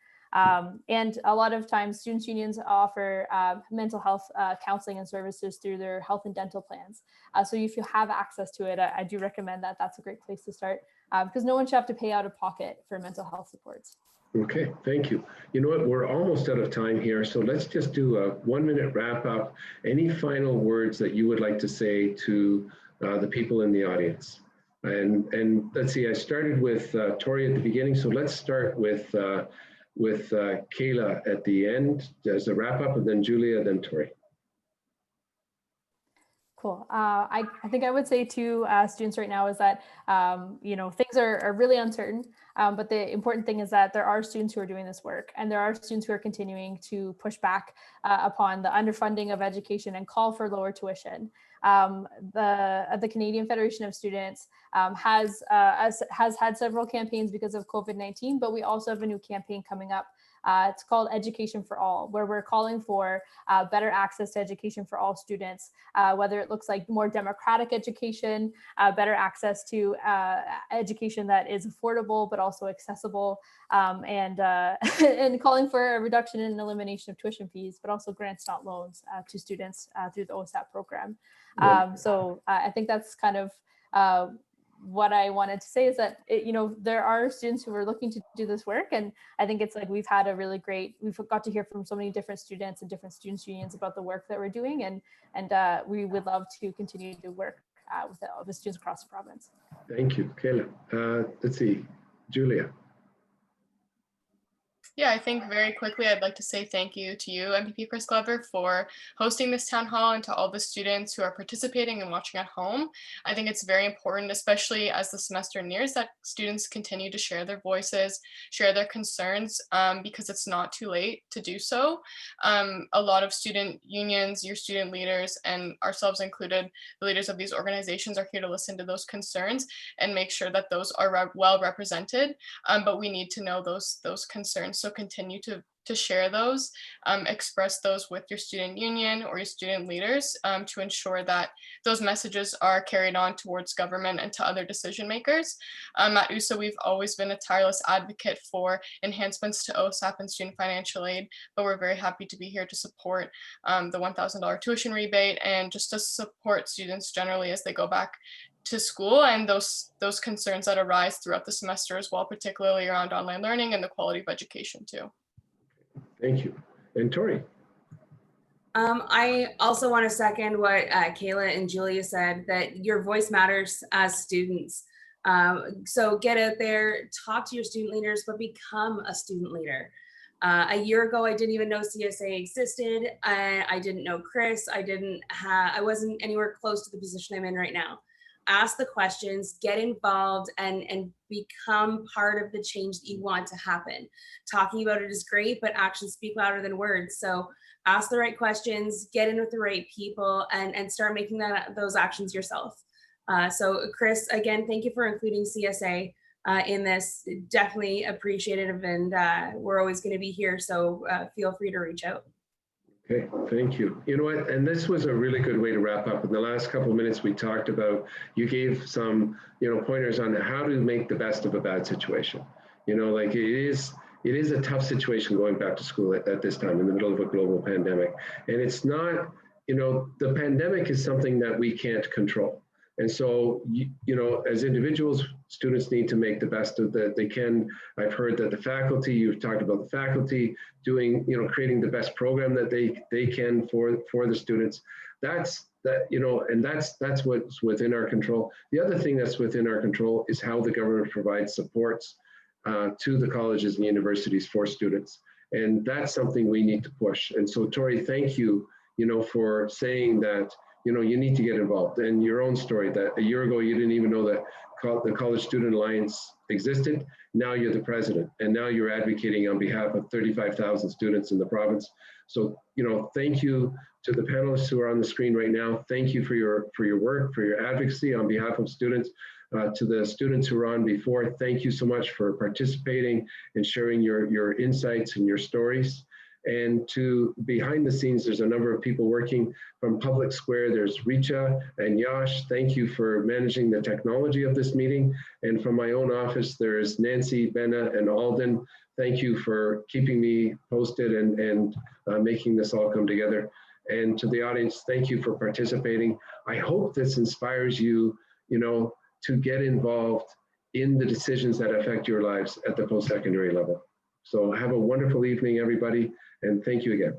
And a lot of times students unions offer mental health counseling and services through their health and dental plans. So if you have access to it, I do recommend that. That's a great place to start because no one should have to pay out of pocket for mental health supports. Okay, thank you. You know what, we're almost out of time here, so let's just do a 1-minute wrap up. Any final words that you would like to say to the people in the audience? And let's see, I started with Tori at the beginning, so let's start with Kayla at the end as a wrap up, and then Julia, then Tori. Cool. I think I would say to students right now is that, things are really uncertain, but the important thing is that there are students who are doing this work, and there are students who are continuing to push back upon the underfunding of education and call for lower tuition. The Canadian Federation of Students has had several campaigns because of COVID-19, but we also have a new campaign coming up. It's called Education for All, where we're calling for better access to education for all students, whether it looks like more democratic education, better access to education that is affordable but also accessible, and calling for a reduction and elimination of tuition fees, but also grants, not loans, to students through the OSAP program. So I think that's kind of what I wanted to say is that, there are students who are looking to do this work. And I think it's like, we've got to hear from so many different students and different students unions about the work that we're doing. And we would love to continue to work with the students across the province. Thank you, Kayla. Let's see, Julia. Yeah, I think very quickly, I'd like to say thank you to you, MPP Chris Glover, for hosting this town hall, and to all the students who are participating and watching at home. I think it's very important, especially as the semester nears, that students continue to share their voices, share their concerns, because it's not too late to do so. A lot of student unions, your student leaders, and ourselves included, the leaders of these organizations are here to listen to those concerns and make sure that those are well represented. But we need to know those concerns. So continue to share those, express those with your student union or your student leaders to ensure that those messages are carried on towards government and to other decision makers. At USA, we've always been a tireless advocate for enhancements to OSAP and student financial aid, but we're very happy to be here to support the $1,000 tuition rebate and just to support students generally as they go back to school, and those concerns that arise throughout the semester as well, particularly around online learning and the quality of education too. Thank you. And Tori. I also want to second what Kayla and Julia said, that your voice matters as students. So get out there, talk to your student leaders, but become a student leader. A year ago, I didn't even know CSA existed. I didn't know Chris. I wasn't anywhere close to the position I'm in right now. Ask the questions, get involved, and become part of the change that you want to happen. Talking about it is great, but actions speak louder than words. So ask the right questions, get in with the right people, and start making those actions yourself. So Chris, again, thank you for including CSA in this. Definitely appreciative, and we're always going to be here. So feel free to reach out. Okay, thank you. You know what, and this was a really good way to wrap up. In the last couple of minutes, we talked about, you gave some, pointers on how to make the best of a bad situation. Like it is a tough situation going back to school at this time in the middle of a global pandemic. And it's not, the pandemic is something that we can't control. And so, as individuals, students need to make the best of that they can. I've heard that the faculty, you've talked about the faculty doing, creating the best program that they can for the students. That's what's within our control. The other thing that's within our control is how the government provides supports to the colleges and universities for students. And that's something we need to push. And so, Tori, thank you, for saying that, you need to get involved. And your own story, that a year ago, you didn't even know that the College Student Alliance existed. Now you're the president, and now you're advocating on behalf of 35,000 students in the province. So, thank you to the panelists who are on the screen right now. Thank you for your work, for your advocacy on behalf of students. To the students who were on before, thank you so much for participating and sharing your insights and your stories. And to behind the scenes, there's a number of people working from Public Square. There's Richa and Yash. Thank you for managing the technology of this meeting. And from my own office, there's Nancy, Benna, and Alden. Thank you for keeping me posted and making this all come together. And to the audience, thank you for participating. I hope this inspires you, to get involved in the decisions that affect your lives at the post-secondary level. So have a wonderful evening, everybody, and thank you again.